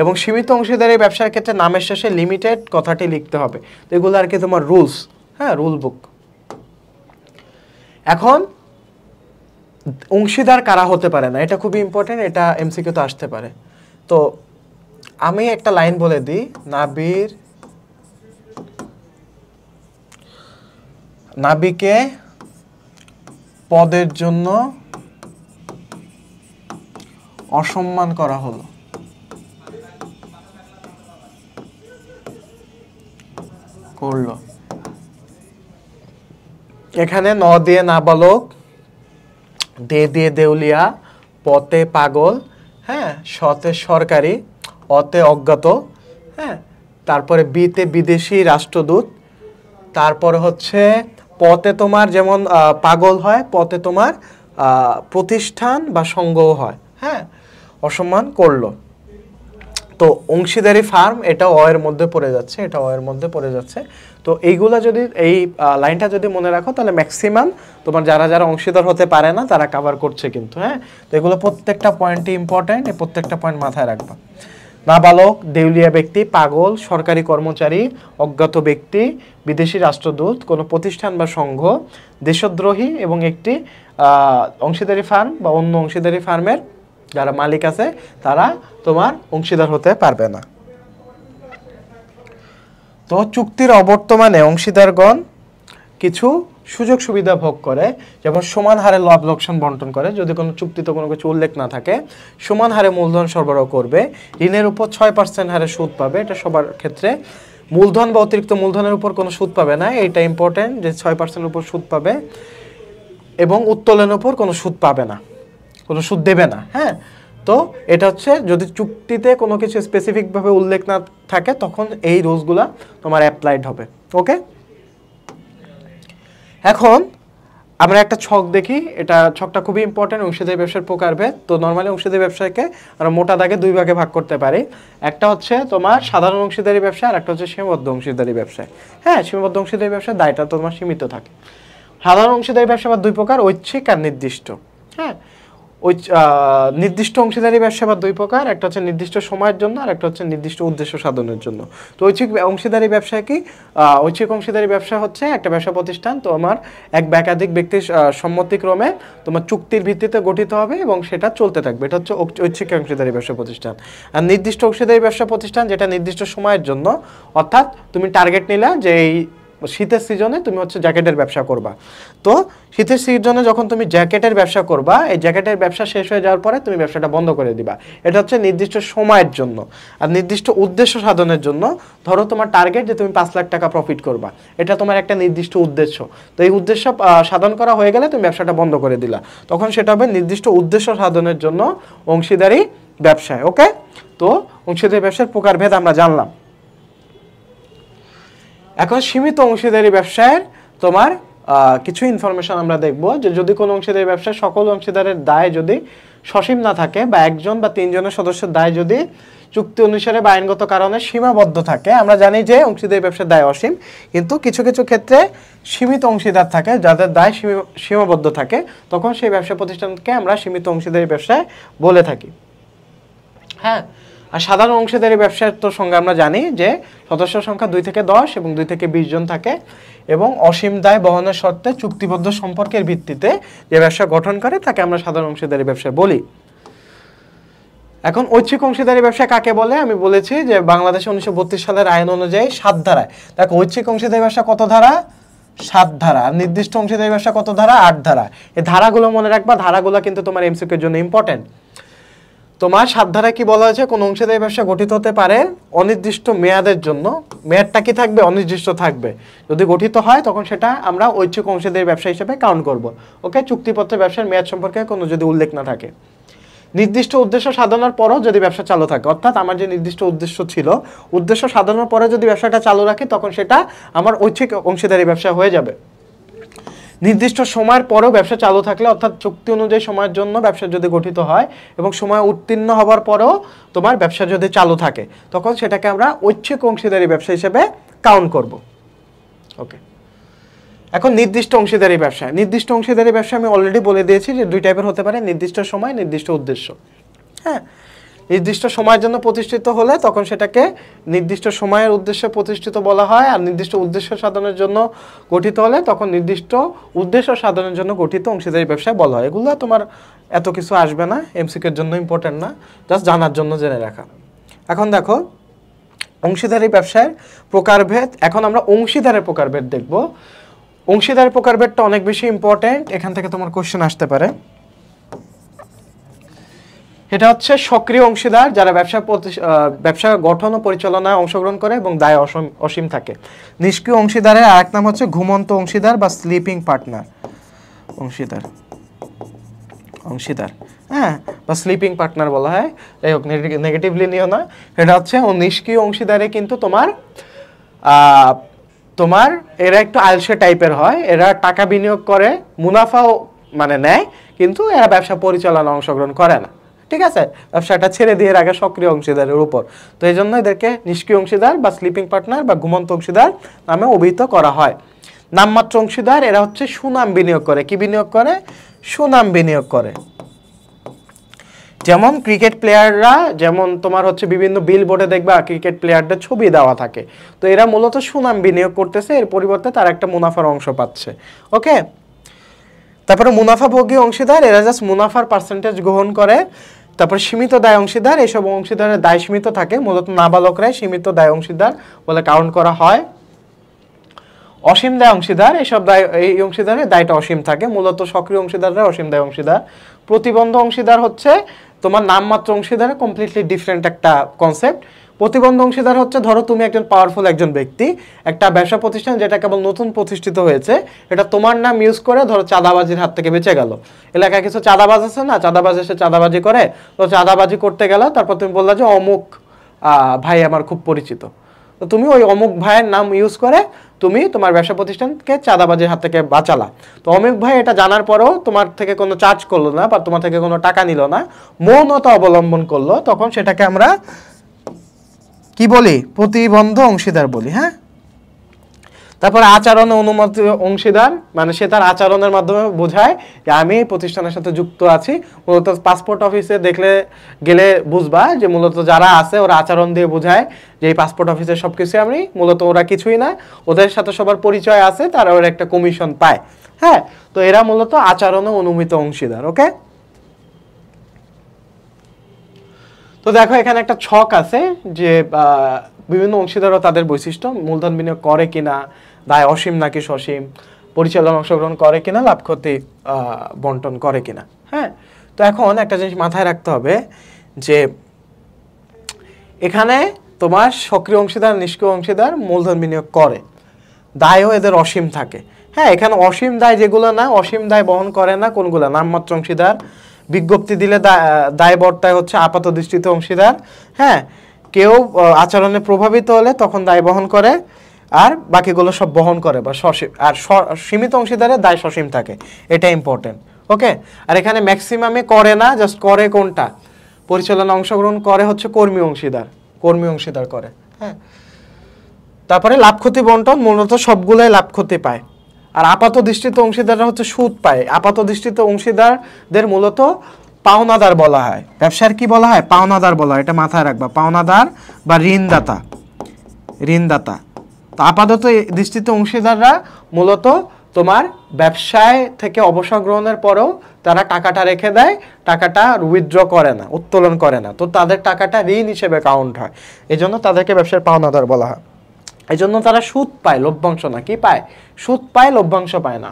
এবং সীমিত অংশীদারি ব্যবসার ক্ষেত্রে নামের শেষে লিমিটেড কথাটি লিখতে হবে। তো এগুলো আর কি তোমার রুলস, হ্যাঁ, রুল বুক। এখন অংশীদার কারা হতে পারে না, এটা খুবই ইম্পর্টেন্ট, এটা এমসিকিউ তো আসতে পারে। তো আমি একটা লাইন বলে দিই, নাবিকে পদের জন্য অসম্মান করা হলো, করলো। এখানে ন দিয়ে নাবালক, দে দিয়ে দেউলিয়া, পতে পাগল, হ্যাঁ, সতে সরকারি, অতে অজ্ঞাত, হ্যাঁ, তারপরে বিতে বিদেশি রাষ্ট্রদূত, তারপরে হচ্ছে পতে তোমার যেমন পাগল হয়, পতে তোমার প্রতিষ্ঠান বা সংঘও হয়, হ্যাঁ, অসম্মান করলো। তো অংশীদারি ফার্ম, এটা অ এর মধ্যে পড়ে যাচ্ছে, এটা অ এর মধ্যে পড়ে যাচ্ছে। তো এইগুলা যদি, এই লাইনটা যদি মনে রাখো তাহলে ম্যাক্সিমাম তোমার যারা যারা অংশীদার হতে পারে না তারা কভার করছে কিন্তু, হ্যাঁ। তো এগুলো প্রত্যেকটা পয়েন্টই ইম্পর্টেন্ট, এই প্রত্যেকটা পয়েন্ট মাথায় রাখবা। নাবালক, দেউলিয়া ব্যক্তি, পাগল, সরকারি কর্মচারী, অজ্ঞাত ব্যক্তি, বিদেশি রাষ্ট্রদূত, কোনো প্রতিষ্ঠান বা সংঘ, দেশদ্রোহী এবং একটি অংশীদারি ফার্ম বা অন্য অংশীদারি ফার্মের যারা মালিক আছে তারা তোমার অংশীদার হতে পারবে না। তো চুক্তির অবর্তমানে অংশীদারগণ কিছু সুযোগ সুবিধা ভোগ করে, যেমন সমান হারে লাভ লোকসান বন্টন করে, যদি কোনো চুক্তিতে কোনো কিছু উল্লেখ না থাকে সমান হারে মূলধন সরবরাহ করবে, ঋণের উপর 6% হারে সুদ পাবে, এটা সবার ক্ষেত্রে। মূলধন বা অতিরিক্ত মূলধনের উপর কোনো সুদ পাবে না, এটা ইম্পর্টেন্ট যে 6% উপর সুদ পাবে, এবং উত্তোলনের উপর কোনো সুদ পাবে না, কোনো সুদ দেবে না, হ্যাঁ। তো এটা হচ্ছে যদি চুক্তিতে কোনো কিছু স্পেসিফিকভাবে উল্লেখ না থাকে তখন এই রুলসগুলা তোমার অ্যাপ্লাইড হবে, ওকে। এখন আমরা একটা ছক দেখি, এটা ছকটা খুবই ইম্পর্টেন্ট, অংশীদারি ব্যবসার প্রকারভেদ। তো নর্মালি অংশীদারি ব্যবসাকে আমরা মোটা দাগে দুই ভাগে ভাগ করতে পারি, একটা হচ্ছে তোমার সাধারণ অংশীদারি ব্যবসা আর একটা হচ্ছে সীমাবদ্ধ অংশীদারি ব্যবসা। হ্যাঁ, সীমাবদ্ধ অংশীদারি ব্যবসার দায়টা তোমার সীমিত থাকে। সাধারণ অংশীদারি ব্যবসা বা দুই প্রকার, ঐচ্ছিক আর নির্দিষ্ট। হ্যাঁ, ওই নির্দিষ্ট অংশীদারি ব্যবসা বা দুই প্রকার, একটা হচ্ছে নির্দিষ্ট সময়ের জন্য আর একটা হচ্ছে নির্দিষ্ট উদ্দেশ্য সাধনের জন্য। তো ঐচ্ছিক অংশীদারি ব্যবসা কি? ঐচ্ছিক অংশীদারি ব্যবসা হচ্ছে একটা ব্যবসা প্রতিষ্ঠান তো আমার এক বা একাধিক ব্যক্তির সম্মতিক্রমে তোমার চুক্তির ভিত্তিতে গঠিত হবে এবং সেটা চলতে থাকবে, এটা হচ্ছে ঐচ্ছিক অংশীদারি ব্যবসা প্রতিষ্ঠান। আর নির্দিষ্ট অংশীদারি ব্যবসা প্রতিষ্ঠান যেটা নির্দিষ্ট সময়ের জন্য, অর্থাৎ তুমি টার্গেট নিলা যে এই শীতের সিজনে তুমি হচ্ছে জ্যাকেটের ব্যবসা করবা, তো শীতের সিজনে যখন তুমি জ্যাকেটের ব্যবসা করবা, এই জ্যাকেটের ব্যবসা শেষ হয়ে যাওয়ার পরে তুমি ব্যবসাটা বন্ধ করে দিবা, এটা হচ্ছে নির্দিষ্ট সময়ের জন্য। আর নির্দিষ্ট উদ্দেশ্য সাধনের জন্য, ধরো তোমার টার্গেট যে তুমি 5 লাখ টাকা প্রফিট করবা, এটা তোমার একটা নির্দিষ্ট উদ্দেশ্য। তো এই উদ্দেশ্য সাধন করা হয়ে গেলে তুমি ব্যবসাটা বন্ধ করে দিলা, তখন সেটা হবে নির্দিষ্ট উদ্দেশ্য সাধনের জন্য অংশীদারি ব্যবসায়, ওকে। তো অংশীদারি ব্যবসার প্রকারভেদ আমরা জানলাম। এখন সীমিত অংশীদারি ব্যবসায়ের তোমার কিছু ইনফরমেশন আমরা দেখব, যে যদি কোনো অংশীদারি ব্যবসায় সকল অংশীদারের দায় যদি সসীম না থাকে বা একজন বা তিনজনের সদস্যের দায় যদি চুক্তি অনুসারে বা আইনগত কারণে সীমাবদ্ধ থাকে, আমরা জানি যে অংশীদারি ব্যবসার দায় অসীম, কিন্তু কিছু কিছু ক্ষেত্রে সীমিত অংশীদার থাকে যাদের দায় সীমাবদ্ধ থাকে, তখন সেই ব্যবসা প্রতিষ্ঠানকে আমরা সীমিত অংশীদারি ব্যবসায় বলে থাকি। হ্যাঁ, আর সাধারণ অংশীদারি ব্যবসার তো সঙ্গে আমরা জানি যে সদস্য সংখ্যা 2 থেকে 10 এবং 2 থেকে 20 জন থাকে, এবং অসীম দায় বহনের শর্তে চুক্তিবদ্ধ সম্পর্কের ভিত্তিতে যে ব্যবসা গঠন করে তাকে আমরা সাধারণ অংশীদারি ব্যবসা বলি। এখন ঐচ্ছিক অংশীদারি ব্যবসা কাকে বলে? আমি বলেছি যে বাংলাদেশে 1932 সালের আইন অনুযায়ী 7 ধারায়। দেখো, ঐচ্ছিক অংশীদারি ব্যবসা কত ধারা? 7 ধারা। আর নির্দিষ্ট অংশীদারি ব্যবসা কত ধারা? 8 ধারা। এই ধারাগুলো মনে রাখবা, ধারাগুলো কিন্তু তোমার এমসিকিউর জন্য ইম্পর্টেন্ট। তোমার 7 ধারায় কি বলা হয়েছে? কোন অংশীদারি ব্যবসা গঠিত হতে পারে অনির্দিষ্ট মেয়াদের জন্য। মেয়াদটা কি থাকবে? অনির্দিষ্ট থাকবে। যদি গঠিত হয় তখন সেটা আমরা ঐচ্ছিক অংশীদারি ব্যবসা হিসেবে কাউন্ট করব, ওকে। চুক্তিপত্রে ব্যবসার মেয়াদ সম্পর্কে কোনো যদি উল্লেখ না থাকে, নির্দিষ্ট উদ্দেশ্য সাধনার পরও যদি ব্যবসা চালু থাকে, অর্থাৎ আমার যে নির্দিষ্ট উদ্দেশ্য ছিল, উদ্দেশ্য সাধনার পরে যদি ব্যবসাটা চালু রাখি তখন সেটা আমার ঐচ্ছিক অংশীদারি ব্যবসা হয়ে যাবে। নির্দিষ্ট সময়ের পরেও ব্যবসা চালু থাকলে, অর্থাৎ চুক্তি অনুযায়ী সময়ের জন্য ব্যবসা যদি গঠিত হয় এবং সময় উত্তীর্ণ হবার পরেও তোমার ব্যবসা যদি চালু থাকে, তখন সেটাকে আমরা ঐচ্ছিক অংশীদারি ব্যবসা হিসেবে কাউন্ট করব। ওকে, এখন নির্দিষ্ট অংশীদারি ব্যবসা। নির্দিষ্ট অংশীদারি ব্যবসা আমি অলরেডি বলে দিয়েছি যে দুই টাইপের হতে পারে, নির্দিষ্ট সময়, নির্দিষ্ট উদ্দেশ্য। হ্যাঁ, নির্দিষ্ট সময়ের জন্য প্রতিষ্ঠিত হলে তখন সেটাকে নির্দিষ্ট সময়ের উদ্দেশ্যে প্রতিষ্ঠিত বলা হয়, আর নির্দিষ্ট উদ্দেশ্য সাধনের জন্য গঠিত হলে তখন নির্দিষ্ট উদ্দেশ্য সাধনের জন্য গঠিত অংশীদারি ব্যবসায় বলা হয়। এগুলো তোমার এত কিছু আসবে না, এমসিকিউর জন্য ইম্পর্টেন্ট না, জাস্ট জানার জন্য জেনে রাখা। এখন দেখো অংশীদারি ব্যবসার প্রকারভেদ। এখন আমরা অংশীদারের প্রকারভেদ দেখব। অংশীদারের প্রকারভেদটা অনেক বেশি ইম্পর্টেন্ট, এখান থেকে তোমার কোশ্চেন আসতে পারে। এটা হচ্ছে সক্রিয় অংশীদার, যারা ব্যবসা গঠন ও পরিচালনায় অংশগ্রহণ করে এবং দায় অসীম থাকে। নিষ্ক্রিয় অংশীদারের আরেক নাম হচ্ছে ঘুমন্ত অংশীদার বা স্লিপিং পার্টনার অংশীদার, হ্যাঁ, বা স্লিপিং পার্টনার বলা হয়। যাই হোক, নেগেটিভলি নিও না। এটা হচ্ছে নিষ্ক্রিয় অংশীদারে কিন্তু তোমার এরা একটু আলসে টাইপের হয়, এরা টাকা বিনিয়োগ করে, মুনাফাও মানে নেয়, কিন্তু এরা ব্যবসা পরিচালনা অংশগ্রহণ করে না। ঠিক আছে, ব্যবসাটা ছেড়ে দিয়ে রাখে সক্রিয় অংশীদারের উপর। তো এই জন্য এদেরকে নিষ্ক্রিয় অংশীদার বা স্লিপিং পার্টনার বা ঘুমন্ত অংশীদার নামে অভিহিত করা হয়। নামমাত্র অংশীদার, এরা হচ্ছে সুনাম বিনিয়োগ করে। কি বিনিয়োগ করে? সুনাম বিনিয়োগ করে। যেমন ক্রিকেট প্লেয়াররা, যেমন তোমার হচ্ছে বিভিন্ন বিলবোর্ডে দেখবা ক্রিকেট প্লেয়ারদের ছবি দেওয়া থাকে, তো এরা মূলত সুনাম বিনিয়োগ করতেছে, এর পরিবর্তে তারা একটা মুনাফার অংশ পাচ্ছে। ওকে, তারপরে মুনাফাভোগী অংশীদার, এরা জাস্ট মুনাফার পার্সেন্টেজ গ্রহণ করে। তারপরে সীমিত দায় অংশীদার, এইসব অংশীদারের দায় সীমিত থাকে, মূলত নাবালকরাই সীমিত দায় অংশীদার বলে কাউন্ট করা হয়। অসীম দায় অংশীদার, এই অংশীদারের দায়টা অসীম থাকে, মূলত সক্রিয় অংশীদাররা অসীম দায় অংশীদার। প্রতিবন্ধ অংশীদার হচ্ছে তোমার নামমাত্র অংশীদার, কমপ্লিটলি ডিফারেন্ট একটা কনসেপ্ট। প্রতিবন্ধ অংশীদার হচ্ছে, ধরো তুমি একজন পাওয়ারফুল একজন ব্যক্তি, একটা ব্যবসা প্রতিষ্ঠান যেটা কেবল নতুন প্রতিষ্ঠিত হয়েছে, এটা তোমার নাম ইউজ করে ধরো চাঁদাবাজির হাত থেকে বেঁচে গেল। এলাকায় কিছু চাঁদাবাজ আছে না, চাঁদাবাজ এসে চাঁদাবাজি করে, তো চাঁদাবাজি করতে গেল, তারপর তুমি বললা যে অমুক ভাই আমার খুব পরিচিত, তো তুমি ওই অমুক ভাইয়ের নাম ইউজ করে তুমি তোমার ব্যবসা প্রতিষ্ঠানকে চাঁদাবাজির হাত থেকে বাঁচালা। তো অমুক ভাই এটা জানার পরেও তোমার থেকে কোনো চার্জ করলো না বা তোমার থেকে কোনো টাকা নিল না, মৌনতা অবলম্বন করলো, তখন সেটাকে আমরা কি বলি? প্রতিবন্ধ অংশীদার বলি। হ্যাঁ, তারপরে আচরণে অনুমতি অংশীদার, মানে সে তার আচরণের মাধ্যমে বোঝায় যে আমি এই প্রতিষ্ঠানের সাথে যুক্ত আছি। মূলত পাসপোর্ট অফিসে গেলে বুঝবা যে মূলত যারা আছে ওরা আচরণ দিয়ে বোঝায় যে এই পাসপোর্ট অফিসের সবকিছু আমি, মূলত ওরা কিছুই না, ওদের সাথে সবার পরিচয় আছে, তারা ওরা একটা কমিশন পায়। হ্যাঁ, তো এরা মূলত আচরণে অনুমিত অংশীদার। ওকে, তো দেখো এখানে একটা ছক আছে যে বিভিন্ন অংশীদারও তাদের বৈশিষ্ট্য, মূলধন বিনিয়োগ করে কিনা, দায় অসীম নাকি সসীম, পরিচালনা অংশগ্রহণ করে কিনা, লাভ ক্ষতি বন্টন করে কিনা। হ্যাঁ, তো এখন একটা জিনিস মাথায় রাখতে হবে যে এখানে তোমার সক্রিয় অংশীদার, নিষ্ক্রিয় অংশীদার মূলধন বিনিয়োগ করে, দায়ও এদের অসীম থাকে। হ্যাঁ, এখানে অসীম দায় যেগুলো না, অসীম দায় বহন করে না কোনগুলো? নামমাত্র অংশীদার, বিজ্ঞপ্তি দিলে দায় বর্তায় হচ্ছে আপাত দৃষ্টিতে অংশীদার। হ্যাঁ, কেউ আচরণে প্রভাবিত হলে তখন দায় বহন করে, আর বাকিগুলো সব বহন করে বা সসীম। আর সীমিত অংশীদারের দায় সসীম থাকে, এটা ইম্পর্টেন্ট। ওকে, আর এখানে ম্যাক্সিমামে করে না, জাস্ট করে কোনটা? পরিচালনা অংশগ্রহণ করে হচ্ছে কর্মী অংশীদার করে। হ্যাঁ, তারপরে লাভ ক্ষতি বন্টন, মূলত সবগুলাই লাভ ক্ষতি পায়। আর আপাত দৃষ্টিতে অংশীদাররা হচ্ছে সুদ পায়। আপাত দৃষ্টিতে অংশীদারদের মূলত পাওনাদার বলা হয়। ব্যবসার কি বলা হয়? পাওনাদার বলা হয়, এটা মাথায় রাখবা। পাওনাদার বা ঋণদাতা। তো আপাতত দৃষ্টিতে অংশীদাররা মূলত তোমার ব্যবসায় থেকে অবসর গ্রহণের পরেও তারা টাকাটা রেখে দেয়, টাকাটা উইথড্র করে না, উত্তোলন করে না, তো তাদের টাকাটা ঋণ হিসেবে কাউন্ট হয়, এজন্য তাদেরকে ব্যবসার পাওনাদার বলা হয়। এই জন্য তারা সুদ পায়, লভ্যাংশ না। কি পায়? সুদ পায়, লভ্যাংশ পায় না।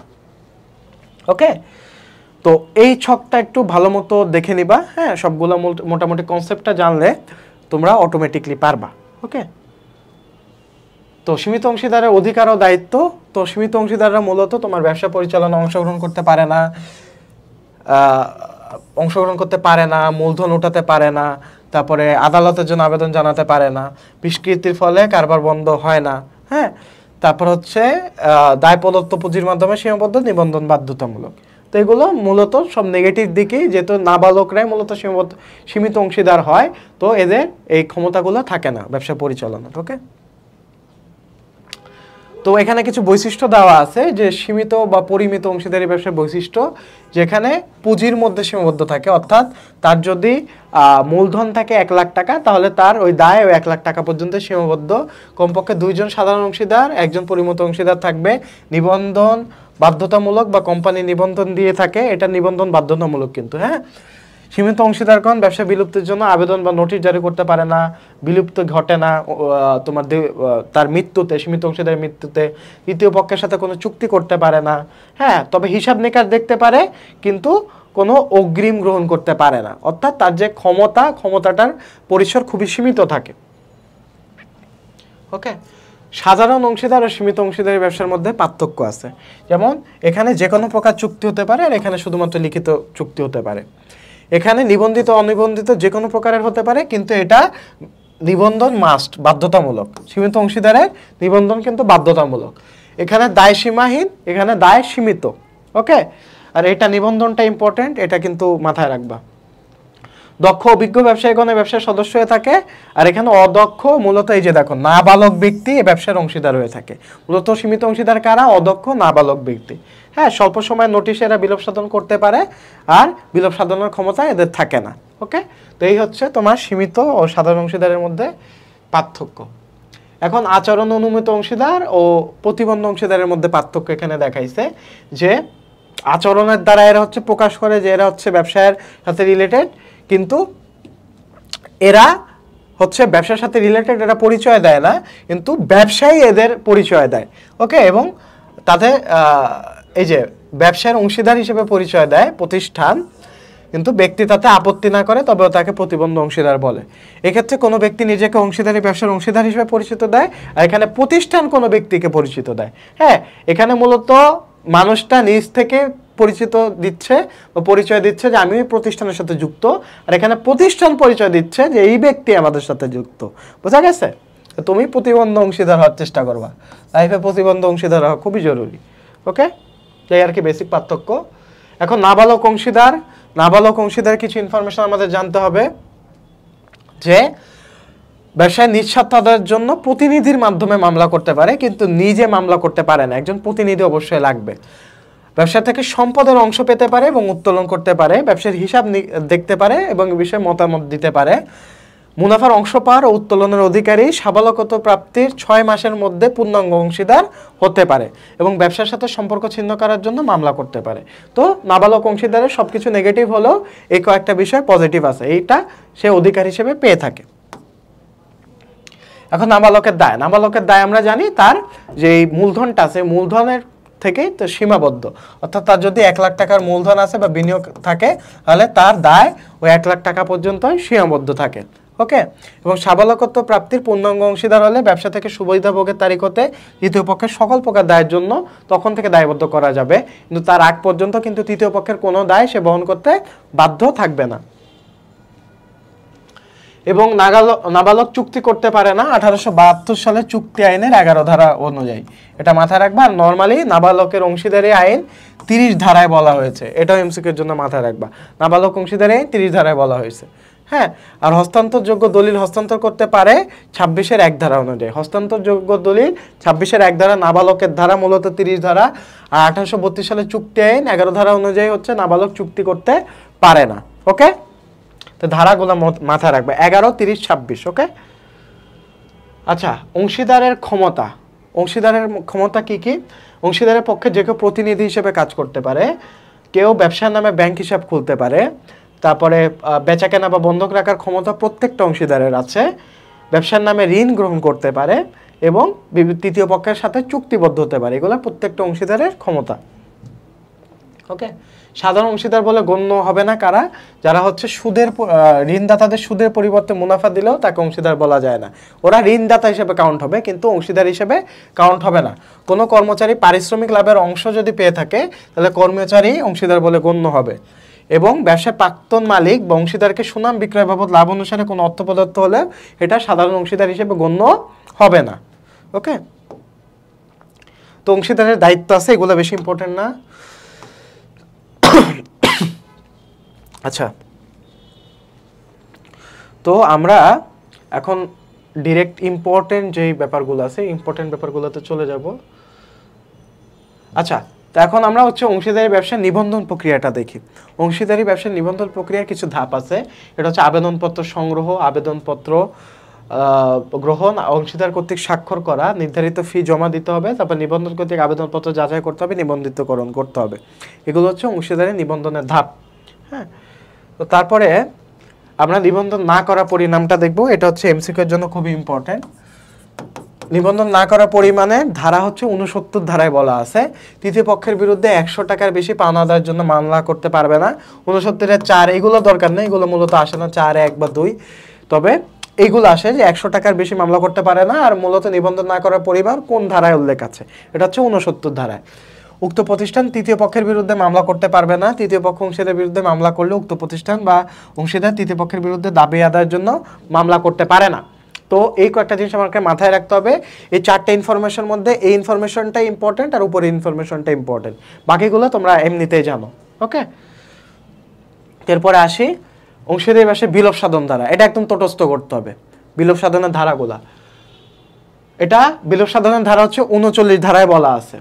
ওকে, তো এই ছকটা একটু ভালো মতো দেখে নিবা। হ্যাঁ, সবগুলো মোটামুটি কনসেপ্টটা জানলে তোমরা অটোমেটিকলি পারবা। ওকে, তো সীমিত অংশীদারের অধিকার ও দায়িত্ব। তো সীমিত অংশীদাররা মূলত তোমার ব্যবসা পরিচালনা অংশগ্রহণ করতে পারে না, মূলধন উঠাতে পারে না, তারপরে আদালতের জন্য আবেদন জানাতে পারে না, বিস্কৃতির ফলে কারবার বন্ধ হয় না। হ্যাঁ, তারপর হচ্ছে দায় প্রদত্ত পুঁজির মাধ্যমে সীমাবদ্ধ, নিবন্ধন বাধ্যতামূলক। তো এগুলো মূলত সব নেগেটিভ দিকেই, যেহেতু নাবালকরাই মূলত সীমিত অংশীদার হয়, তো এদের এই ক্ষমতাগুলো থাকে না ব্যবসা পরিচালনা। ওকে, তো এখানে কিছু বৈশিষ্ট্য দেওয়া আছে যে সীমিত বা পরিমিত অংশীদারি ব্যবসার বৈশিষ্ট্য, যেখানে পুঁজির মধ্যে সীমাবদ্ধ থাকে, অর্থাৎ তার যদি মূলধন থাকে 1 লাখ টাকা, তাহলে তার ওই দায় ওই 1 লাখ টাকা পর্যন্ত সীমাবদ্ধ। কমপক্ষে 2 জন সাধারণ অংশীদার, 1 জন পরিমিত অংশীদার থাকবে। নিবন্ধন বাধ্যতামূলক বা কোম্পানি নিবন্ধন দিয়ে থাকে, এটা নিবন্ধন বাধ্যতামূলক কিন্তু। হ্যাঁ, সীমিত অংশীদারগণ ব্যবসা বিলুপ্তির জন্য আবেদন বা নোটিশ জারি করতে পারে না, বিলুপ্ত ঘটে না তোমার তার মৃত্যুতে, সীমিত অংশীদারের মৃত্যুতে। তৃতীয় পক্ষের সাথে কোনো চুক্তি করতে পারে না। হ্যাঁ, তবে হিসাব নিকাশ দেখতে পারে, কিন্তু কোনো অগ্রিম গ্রহণ করতে পারে না, অর্থাৎ তার যে ক্ষমতাটার পরিসর খুবই সীমিত থাকে। ওকে, সাধারণ অংশীদার ও সীমিত অংশীদারি ব্যবসার মধ্যে পার্থক্য আছে। যেমন এখানে যে কোনো প্রকার চুক্তি হতে পারে, আর এখানে শুধুমাত্র লিখিত চুক্তি হতে পারে। এখানে নিবন্ধিত অনিবন্ধিত যে কোনো প্রকারের হতে পারে, কিন্তু এটা নিবন্ধন মাস্ট, বাধ্যতামূলক। সীমিত অংশীদারের নিবন্ধন কিন্তু বাধ্যতামূলক। এখানে দায় সীমাহীন, এখানে দায় সীমিত। ওকে, আর এটা নিবন্ধনটা ইম্পর্টেন্ট, এটা কিন্তু মাথায় রাখবা। দক্ষ অভিজ্ঞ ব্যবসায়ীগণ ব্যবসার সদস্য হয়ে থাকে, আর এখানে অদক্ষ মূলত এই যে দেখো নাবালক ব্যক্তি এই ব্যবসার অংশীদার হয়ে থাকে। মূলত সীমিত অংশীদার কারা? অদক্ষ নাবালক ব্যক্তি। হ্যাঁ, স্বল্প সময় নোটিশে এরা বিলোপ সাধন করতে পারে, আর বিলোপ সাধনের ক্ষমতা এদের থাকে না। ওকে, তো এই হচ্ছে তোমার সীমিত ও সাধারণ অংশীদারের মধ্যে পার্থক্য। এখন আচরণ অনুমিত অংশীদার ও প্রতিবন্ধ অংশীদারের মধ্যে পার্থক্য এখানে দেখাইছে যে আচরণের দ্বারা এরা হচ্ছে প্রকাশ করে যে এরা হচ্ছে ব্যবসায়ের সাথে রিলেটেড, কিন্তু এরা হচ্ছে ব্যবসার সাথে রিলেটেড, এরা পরিচয় দেয় না, কিন্তু ব্যবসায়ী এদের পরিচয় দেয়। ওকে, এবং তাদের এই যে ব্যবসার অংশীদার হিসেবে পরিচয় দেয় প্রতিষ্ঠান, কিন্তু ব্যক্তি তাতে আপত্তি না করে, তবে তাকে প্রতিবন্ধ অংশীদার বলে। এক্ষেত্রে কোনো ব্যক্তি নিজেকে অংশীদারি ব্যবসার অংশীদার হিসেবে পরিচিত দেয়, আর এখানে প্রতিষ্ঠান কোনো ব্যক্তিকে পরিচিত দেয়। হ্যাঁ, এখানে মূলত মানুষটা নিজ থেকে পরিচিত দিচ্ছে বা পরিচয় দিচ্ছে যে আমি প্রতিষ্ঠানের সাথে যুক্ত, আর এখানে প্রতিষ্ঠান পরিচয় দিচ্ছে যে এই ব্যক্তি আমাদের সাথে যুক্ত। বোঝা গেছে? তুমি প্রতিবন্ধ অংশীদার হওয়ার চেষ্টা করবা, লাইফে প্রতিবন্ধ অংশীদার হওয়া খুবই জরুরি। ওকে, এই আর কি বেসিক পার্থক্য। এখন নাবালক অংশীদার কিছু ইনফরমেশন আমাদের জানতে হবে, যে ব্যবসায় নিজ স্বার্থ আদায়ের জন্য প্রতিনিধির মাধ্যমে মামলা করতে পারে, কিন্তু নিজে মামলা করতে পারে না, একজন প্রতিনিধি অবশ্যই লাগবে। ব্যবসা থেকে সম্পদের অংশ পেতে পারে এবং উত্তোলন করতে পারে, ব্যবসার হিসাব দেখতে পারে এবং এ বিষয়ে মতামত দিতে পারে। মুনাফার অংশ পাওয়ার ও উত্তোলনের অধিকারী সাবালকত্ব প্রাপ্তির 6 মাসের মধ্যে পূর্ণাঙ্গ অংশীদার হতে পারে এবং ব্যবসার সাথে সম্পর্ক ছিন্ন করার জন্য মামলা করতে পারে। তো নাবালক অংশীদারের সবকিছু নেগেটিভ হলেও এই কয়েকটা বিষয় পজিটিভ আছে, এইটা সে অধিকার হিসেবে পেয়ে থাকে। এখন নাবালকের দায় আমরা জানি তার যে মূলধনটা আছে, মূলধনের থেকে তো সীমাবদ্ধ, অর্থাৎ তার যদি 1 লাখ টাকার মূলধন আছে বা বিনিয়োগ থাকে, তাহলে তার দায় ওই 1 লাখ টাকা পর্যন্ত সীমাবদ্ধ থাকে। ওকে, এবং সাবালকত্ব প্রাপ্তির পূর্ণাঙ্গ অংশীদার হলে ব্যবসা থেকে সুবিধা ভোগের তারিখ হতে তৃতীয় পক্ষের সকল প্রকার দায়ের জন্য তখন থেকে দায়বদ্ধ করা যাবে, কিন্তু তার আগ পর্যন্ত কিন্তু তৃতীয় পক্ষের কোনো দায় সে বহন করতে বাধ্য থাকবে না। এবং নাবালক চুক্তি করতে পারে না 1872 সালের চুক্তি আইনের 11 ধারা অনুযায়ী, এটা মাথায় রাখবা। আর নর্মালি নাবালকের অংশীদারি আইন 30 ধারায় বলা হয়েছে, এটাও এমসিকিউর জন্য মাথায় রাখবা। নাবালক অংশীদারি আইন 30 ধারায় বলা হয়েছে। হ্যাঁ, আর হস্তান্তরযোগ্য দলিল হস্তান্তর করতে পারে 26-এর 1 ধারা অনুযায়ী। হস্তান্তরযোগ্য দলিল 26-এর 1 ধারা, নাবালকের ধারা মূলত 30 ধারা, আর 1832 সালের চুক্তি আইন 11 ধারা অনুযায়ী হচ্ছে নাবালক চুক্তি করতে পারে না। ওকে, তো ধারাগুলো মাথায় রাখবে 11, 30, 26। ওকে, আচ্ছা, অংশীদারের ক্ষমতা কি কি? অংশীদারের পক্ষে যে কেউ প্রতিনিধি হিসেবে কাজ করতে পারে, কেউ ব্যবসার নামে ব্যাংক হিসাব খুলতে পারে, তারপরে বেচাকেনা বা বন্ধক রাখার ক্ষমতা প্রত্যেকটা অংশীদারের আছে, ব্যবসার নামে ঋণ গ্রহণ করতে পারে এবং তৃতীয় পক্ষের সাথে চুক্তিবদ্ধ হতে পারে। এগুলো প্রত্যেকটা অংশীদারের ক্ষমতা। ওকে, সাধারণ অংশীদার বলে গণ্য হবে না কারা? যারা হচ্ছে ঋণদাতাদের সুদের পরিবর্তে মুনাফা দিলেও তাকে অংশীদার বলা যায় না, ওরা ঋণদাতা হিসেবে কাউন্ট হবে, কিন্তু অংশীদার হিসেবে কাউন্ট হবে না। কোনো কর্মচারী পারিশ্রমিক লাভের অংশ যদি পেয়ে থাকে, তাহলে কর্মচারী অংশীদার বলে গণ্য হবে। এবং ব্যবসায় প্রাক্তন মালিক বা অংশীদারকে সুনাম বিক্রয় বাবদ লাভ অনুসারে কোনো অর্থ প্রদত্ত হলে এটা সাধারণ অংশীদার হিসেবে গণ্য হবে না। ওকে, তো অংশীদারের দায়িত্ব আছে, এগুলো বেশি ইম্পর্টেন্ট না। আচ্ছা, তো আমরা এখন ডিরেক্ট ইম্পর্টেন্ট যেই ব্যাপারগুলো আছে ইম্পর্টেন্ট ব্যাপারগুলোতে চলে যাব। আচ্ছা, তো এখন আমরা হচ্ছে অংশীদারি ব্যবসার নিবন্ধন প্রক্রিয়াটা দেখি। অংশীদারি ব্যবসার নিবন্ধন প্রক্রিয়ার কিছু ধাপ আছে। এটা হচ্ছে আবেদনপত্র সংগ্রহ, আবেদনপত্র গ্রহণ, অংশীদার কর্তৃক স্বাক্ষর করা, নির্ধারিত ফি জমা দিতে হবে, তারপর নিবন্ধন কর্তৃক আবেদনপত্র যাচাই করতে হবে, নিবন্ধিতকরণ করতে হবে। এগুলো হচ্ছে অংশীদারি নিবন্ধনের ধাপ। হ্যাঁ, তো তারপরে আমরা নিবন্ধন না করা পরিণামটা দেখব। এটা হচ্ছে এমসিকিউ এর জন্য খুবই ইম্পর্টেন্ট। নিবন্ধন না করা পরিমাণে ধারা হচ্ছে 69 ধারায় বলা আছে, তৃতীয় পক্ষের বিরুদ্ধে 100 টাকার বেশি পাওনা আদায়ের জন্য মামলা করতে পারবে না। 69-এর 4 এগুলো দরকার নেই, এগুলো মূলত আসে না 4, 1 বা 2, তবে এইগুলো আসে যে 100 টাকার বেশি মামলা করতে পারে না। আর মূলত নিবন্ধন না করার পরিমাণ কোন ধারায় উল্লেখ আছে, এটা হচ্ছে 69 ধারায়। উক্ত প্রতিষ্ঠান তৃতীয় পক্ষের বিরুদ্ধে মামলা করতে পারবে না। তৃতীয় পক্ষ অংশীদারের বিরুদ্ধে মামলা করলে উক্ত প্রতিষ্ঠান বা অংশীদার তৃতীয় পক্ষের বিরুদ্ধে দাবি আদায়ের জন্য মামলা করতে পারে না। তো এই কয়েকটা জিনিস আমাকে মাথায় রাখতে হবে। এই 4টে ইনফরমেশন মধ্যে এই ইনফরমেশনটা ইম্পর্টেন্ট আর উপরের ইনফরমেশনটা ইম্পর্টেন্ট, বাকিগুলো তোমরা এমনিতেই জানো। ওকে, এরপরে আসি অংশীদারি ব্যবসায় বিলোপ সাধন ধারা। এটা একদম তটস্থ করতে হবে বিলোপ সাধনের ধারাগুলা। এটা বিলোপ সাধনের ধারা হচ্ছে 39 ধারায় বলা আছে,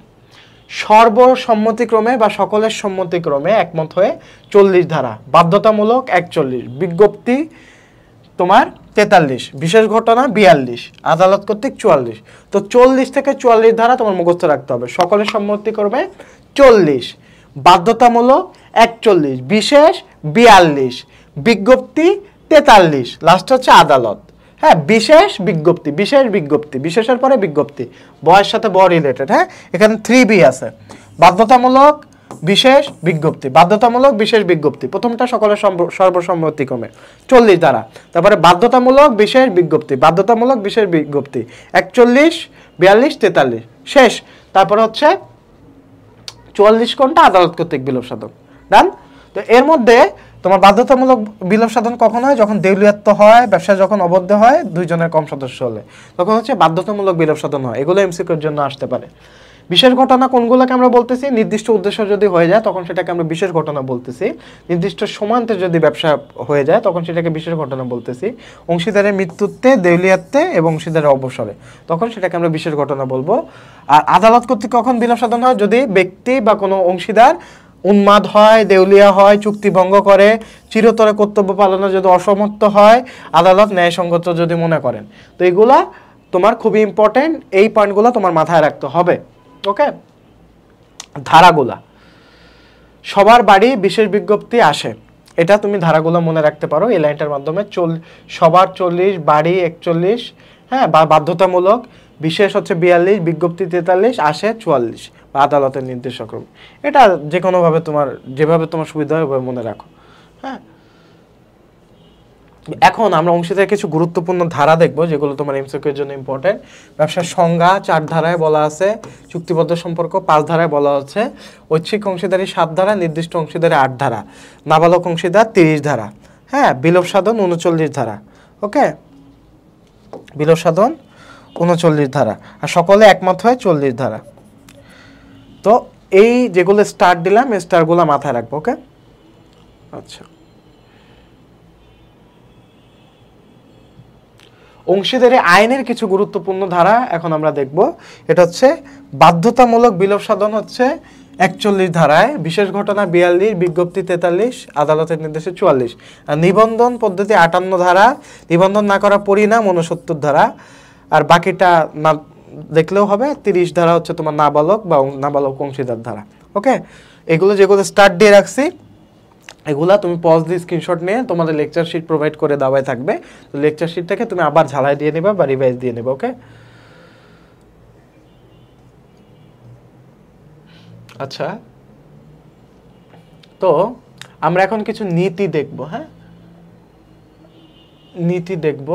সর্বসম্মতিক্রমে বা সকলের সম্মতিক্রমে একমত হয়ে 40 ধারা, বাধ্যতামূলক 41, বিজ্ঞপ্তি তোমার 43, বিশেষ ঘটনা 42, আদালত কর্তৃক 44। তো 40 থেকে 44 ধারা তোমার মুখস্থ রাখতে হবে। সকলের সম্মতিক্রমে 40, বাধ্যতামূলক 41, বিশেষ 42, বিজ্ঞপ্তি 43, লাস্ট হচ্ছে আদালত। হ্যাঁ, বিশেষ বিজ্ঞপ্তি, বিশেষ বিজ্ঞপ্তি, বিশেষের পরে বিজ্ঞপ্তি, বয়ের সাথে ব রিলেটেড। হ্যাঁ, এখানে 3B আছে, বাধ্যতামূলক, বিশেষ বিজ্ঞপ্তি, বাধ্যতামূলক, বিশেষ বিজ্ঞপ্তি। প্রথমটা সকলের সর্বসম্মতিক্রমে 40 ধারা, তারপরে বাধ্যতামূলক, বিশেষ বিজ্ঞপ্তি, বাধ্যতামূলক, বিশেষ বিজ্ঞপ্তি 41, 42, 43 শেষ। তারপরে হচ্ছে 44 কোনটা, আদালত কর্তৃক বিলোপ সাধন। ডান। তো এর মধ্যে তোমার বাধ্যতামূলক বিলোপ সাধন কখন হয়, যখন দেউলিয়াত্ব হয়, ব্যবসা যখন অবদ্ধ হয়, 2 জনের কম সদস্য হলে, তখন হচ্ছে বাধ্যতামূলক বিলোপ সাধন হয়। এগুলো এমসিকিউর জন্য আসতে পারে। বিশেষ ঘটনা কোনগুলোকে আমরা বলতেছি, নির্দিষ্ট উদ্দেশ্য যদি হয়ে যায় তখন সেটাকে আমরা বিশেষ ঘটনা বলতেছি। নির্দিষ্ট সমান্তে যদি ব্যবসা হয়ে যায় তখন সেটাকে বিশেষ ঘটনা বলতেছি। অংশীদারের মৃত্যুতে, দেউলিয়াত্বে এবং অংশীদারের অবসরে, তখন সেটাকে আমরা বিশেষ ঘটনা বলবো। আর আদালত কর্তৃক কখন বিলোপ সাধন হয়, যদি ব্যক্তি বা কোনো অংশীদার উন্মাদ হয়, দেউলিয়া হয়, চুক্তি ভঙ্গ করে, চিরতরে কর্তব্য পালনে যদি অসমর্থ হয়, আদালত ন্যায়সঙ্গত যদি মনে করেন। তো এগুলা তোমার খুবই ইম্পর্টেন্ট, এই পয়েন্টগুলো তোমার মাথায় রাখতে হবে। ওকে, ধারাগুলা সবার বাড়ি বিশেষ বিজ্ঞপ্তি আসে, এটা তুমি ধারাগুলো মনে রাখতে পারো এই লাইনটার মাধ্যমে। সবার 40, বাড়ি 41, হ্যাঁ, বা বাধ্যতামূলক, বিশেষ হচ্ছে 42, বিজ্ঞপ্তি 43, আসে 44, বা আদালতের নির্দেশক্রম। এটা যে কোনোভাবে তোমার যেভাবে তোমার সুবিধা হয় ওভাবে মনে রাখো। হ্যাঁ, এখন আমরা অংশীদারের কিছু গুরুত্বপূর্ণ ধারা দেখব যেগুলো তোমার এমসিকিউ এর জন্য ইম্পর্টেন্ট। ব্যবসার সংজ্ঞা 4 ধারায় বলা আছে, চুক্তিবদ্ধ সম্পর্ক 5 ধারায় বলা হচ্ছে, ঐচ্ছিক অংশীদারি 7 ধারা, নির্দিষ্ট অংশীদারি 8 ধারা, নাবালক অংশীদার 30 ধারা, হ্যাঁ, বিলোপ সাধন 39 ধারা। ওকে, বিলোপ সাধন 39 ধারা, আর সকলে একমত হয় 40 ধারা। তো এই যেগুলো স্টার দিলাম এই স্টারগুলো মাথায় রাখবো। ওকে, আচ্ছা, অংশীদারি আইনের কিছু গুরুত্বপূর্ণ ধারা এখন আমরা দেখব। এটা হচ্ছে বাধ্যতামূলক বিলোপ সাধন হচ্ছে 41 ধারায়, বিশেষ ঘটনা 42, বিজ্ঞপ্তি 43, আদালতের নির্দেশে 44, আর নিবন্ধন পদ্ধতি 58 ধারা, নিবন্ধন না করা পরিণাম 69 ধারা, আর বাকিটা না দেখলেও হবে। 30 ধারা হচ্ছে তোমার নাবালক বা নাবালক অংশীদার ধারা। ওকে, এগুলো যেগুলো স্টার্ট দিয়ে রাখছি এগুলা তুমি পজ দিয়ে স্ক্রিনশট নিয়ে তোমাদের লেকচার শিট প্রোভাইড করে দেওয়াই থাকবে। তো লেকচার শিটটাকে তুমি আবার ঝালাই দিয়ে নেবে বা রিভাইজ দিয়ে নেবে। ওকে, আচ্ছা, তো আমরা এখন কিছু নীতি দেখব। হ্যাঁ, নীতি দেখব।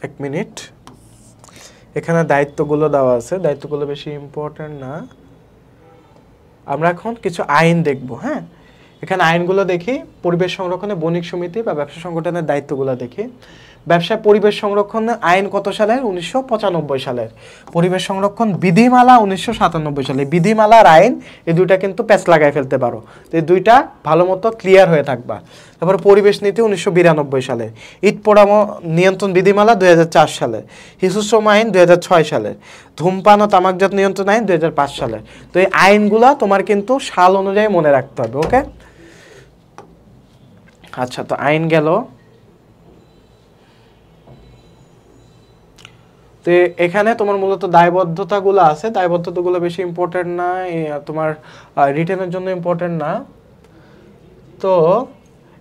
এক মিনিট, এখানে দায়িত্বগুলো দেওয়া আছে, দায়িত্বগুলো বেশি ইম্পর্টেন্ট না। আমরা এখন কিছু আইন দেখব। হ্যাঁ, এখানে আইনগুলো দেখি, পরিবেশ সংরক্ষণে বণিক সমিতি বা ব্যবসা সংগঠনের দায়িত্বগুলো দেখি। ব্যবসায় পরিবেশ সংরক্ষণ আইন কত সালের? 1995 সালের। পরিবেশ সংরক্ষণ বিধিমালা 1997 সালে। বিধিমালার আইন এই দুইটা কিন্তু প্যাচ লাগাই ফেলতে পারো, তো এই দুইটা ভালো মতো ক্লিয়ার হয়ে থাকবা। তারপরে পরিবেশ নীতি 1992 সালের। ইট পোড়া নিয়ন্ত্রণ বিধিমালা 2004 সালের। শিশু শ্রম আইন 2006 সালের। ধূমপান ও তামাকজাত নিয়ন্ত্রণ আইন 2005 সালের। তো এই আইনগুলা তোমার কিন্তু সাল অনুযায়ী মনে রাখতে হবে। ওকে, আচ্ছা, তো আইন গেল। তো এখানে তোমার মূলত দায়বদ্ধতাগুলো আছে, দায়বদ্ধতাগুলো বেশি ইম্পর্টেন্ট না, তোমার রিটেনের জন্য ইম্পর্টেন্ট না। তো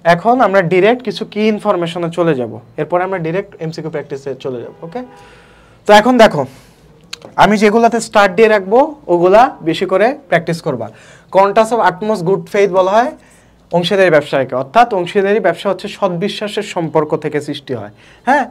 এখন আমরা ডিরেক্ট কিছু কি ইনফরমেশনে চলে যাব, এরপর আমরা ডিরেক্ট এমসিকিউ প্র্যাকটিসে চলে যাব। ওকে, তো এখন দেখো আমি যেগুলাতে স্টার্ট দিয়ে রাখবো ওগুলা বেশি করে প্র্যাকটিস করবা। কন্টাস অফ আটমোস্ট গুড ফেইথ বলা হয় অংশীদারি ব্যবসায়কে, অর্থাৎ অংশীদারি ব্যবসা হচ্ছে সদ্বিশ্বাসের সম্পর্ক থেকে সৃষ্টি হয়। হ্যাঁ,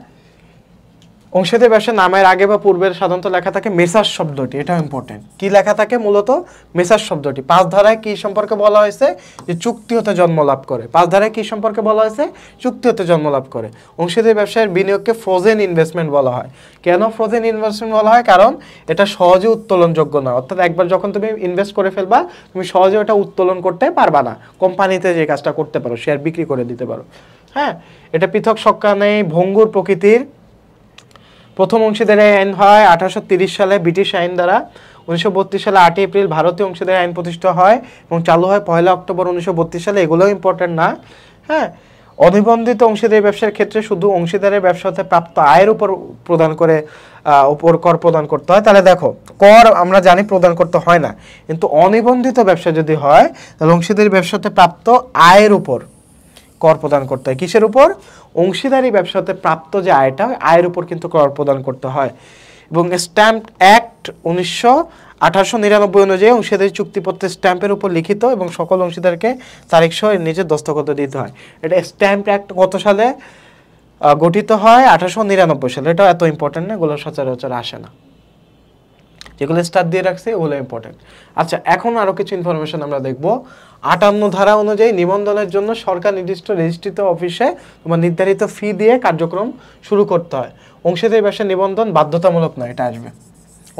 অংশীদারি ব্যবসা নামের আগে বা পূর্বের সাধারণত লেখা থাকে মেসার্স শব্দটি, এটা ইম্পর্টেন্ট। কি লেখা থাকে? মূলত মেসার্স শব্দটি। 5 ধারায় কি সম্পর্কে বলা হয়েছে? যে চুক্তি হতে জন্ম লাভ করে। 5 ধারায় কি সম্পর্কে বলা হয়েছে? চুক্তি হতে জন্ম লাভ করে। অংশীদারি ব্যবসায়ের বিনিয়োগকে ফ্রোজেন ইনভেস্টমেন্ট বলা হয়। কেন ফ্রোজেন ইনভেস্টমেন্ট বলা হয়? কারণ এটা সহজে উত্তোলনযোগ্য না, অর্থাৎ একবার যখন তুমি ইনভেস্ট করে ফেলবা তুমি সহজে ওটা উত্তোলন করতে পারবা না। কোম্পানিতে যে কাজটা করতে পারো, শেয়ার বিক্রি করে দিতে পারো। হ্যাঁ, এটা পৃথক সক্কা নেই, ভঙ্গুর প্রকৃতির। প্রথম অংশীদারি আইন হয় 1830 সালে ব্রিটিশ আইন দ্বারা। 1932 সালে 8 এপ্রিল ভারতীয় অংশীদারি আইন প্রতিষ্ঠা হয় এবং চালু হয় 1 অক্টোবর 1932 সালে। এগুলোও ইম্পর্টেন্ট না। হ্যাঁ, অনিবন্ধিত অংশীদারি ব্যবসার ক্ষেত্রে শুধু অংশীদারের ব্যবসা হতে প্রাপ্ত আয়ের উপর প্রদান করে উপর কর প্রদান করতে হয়। তাহলে দেখো, কর আমরা জানি প্রদান করতে হয় না, কিন্তু অনিবন্ধিত ব্যবসা যদি হয় তাহলে অংশীদারি ব্যবসাতে প্রাপ্ত আয়ের উপর কর প্রদান করতে হয়। কিসের উপর? অংশীদারি ব্যবসাতে প্রাপ্ত যে আয়টা, আয়ের উপর কিন্তু কর প্রদান করতে হয়। এবং স্ট্যাম্প অ্যাক্ট 1899 অনুযায়ী অংশীদারি চুক্তিপত্রের স্ট্যাম্পের উপর লিখিত এবং সকল অংশীদারকে তারিখ সহ নিজের দস্তখত দিতে হয়। এটা স্ট্যাম্প অ্যাক্ট কত সালে গঠিত হয়? 1899 সালে। এটা এত ইম্পর্টেন্ট না, এগুলো সচরাচর আসে না। যেগুলো স্টার দিয়ে রাখছে ওগুলো ইম্পর্টেন্ট। আচ্ছা, এখন আরো কিছু ইনফরমেশন আমরা দেখব। 58 ধারা অনুযায়ী নিবন্ধনের জন্য সরকার নির্দিষ্ট রেজিস্ট্রিত অফিসে তোমার নির্ধারিত ফি দিয়ে কার্যক্রম শুরু করতে হয়। অংশীদারি ব্যবসার নিবন্ধন বাধ্যতামূলক না, এটা আসবে।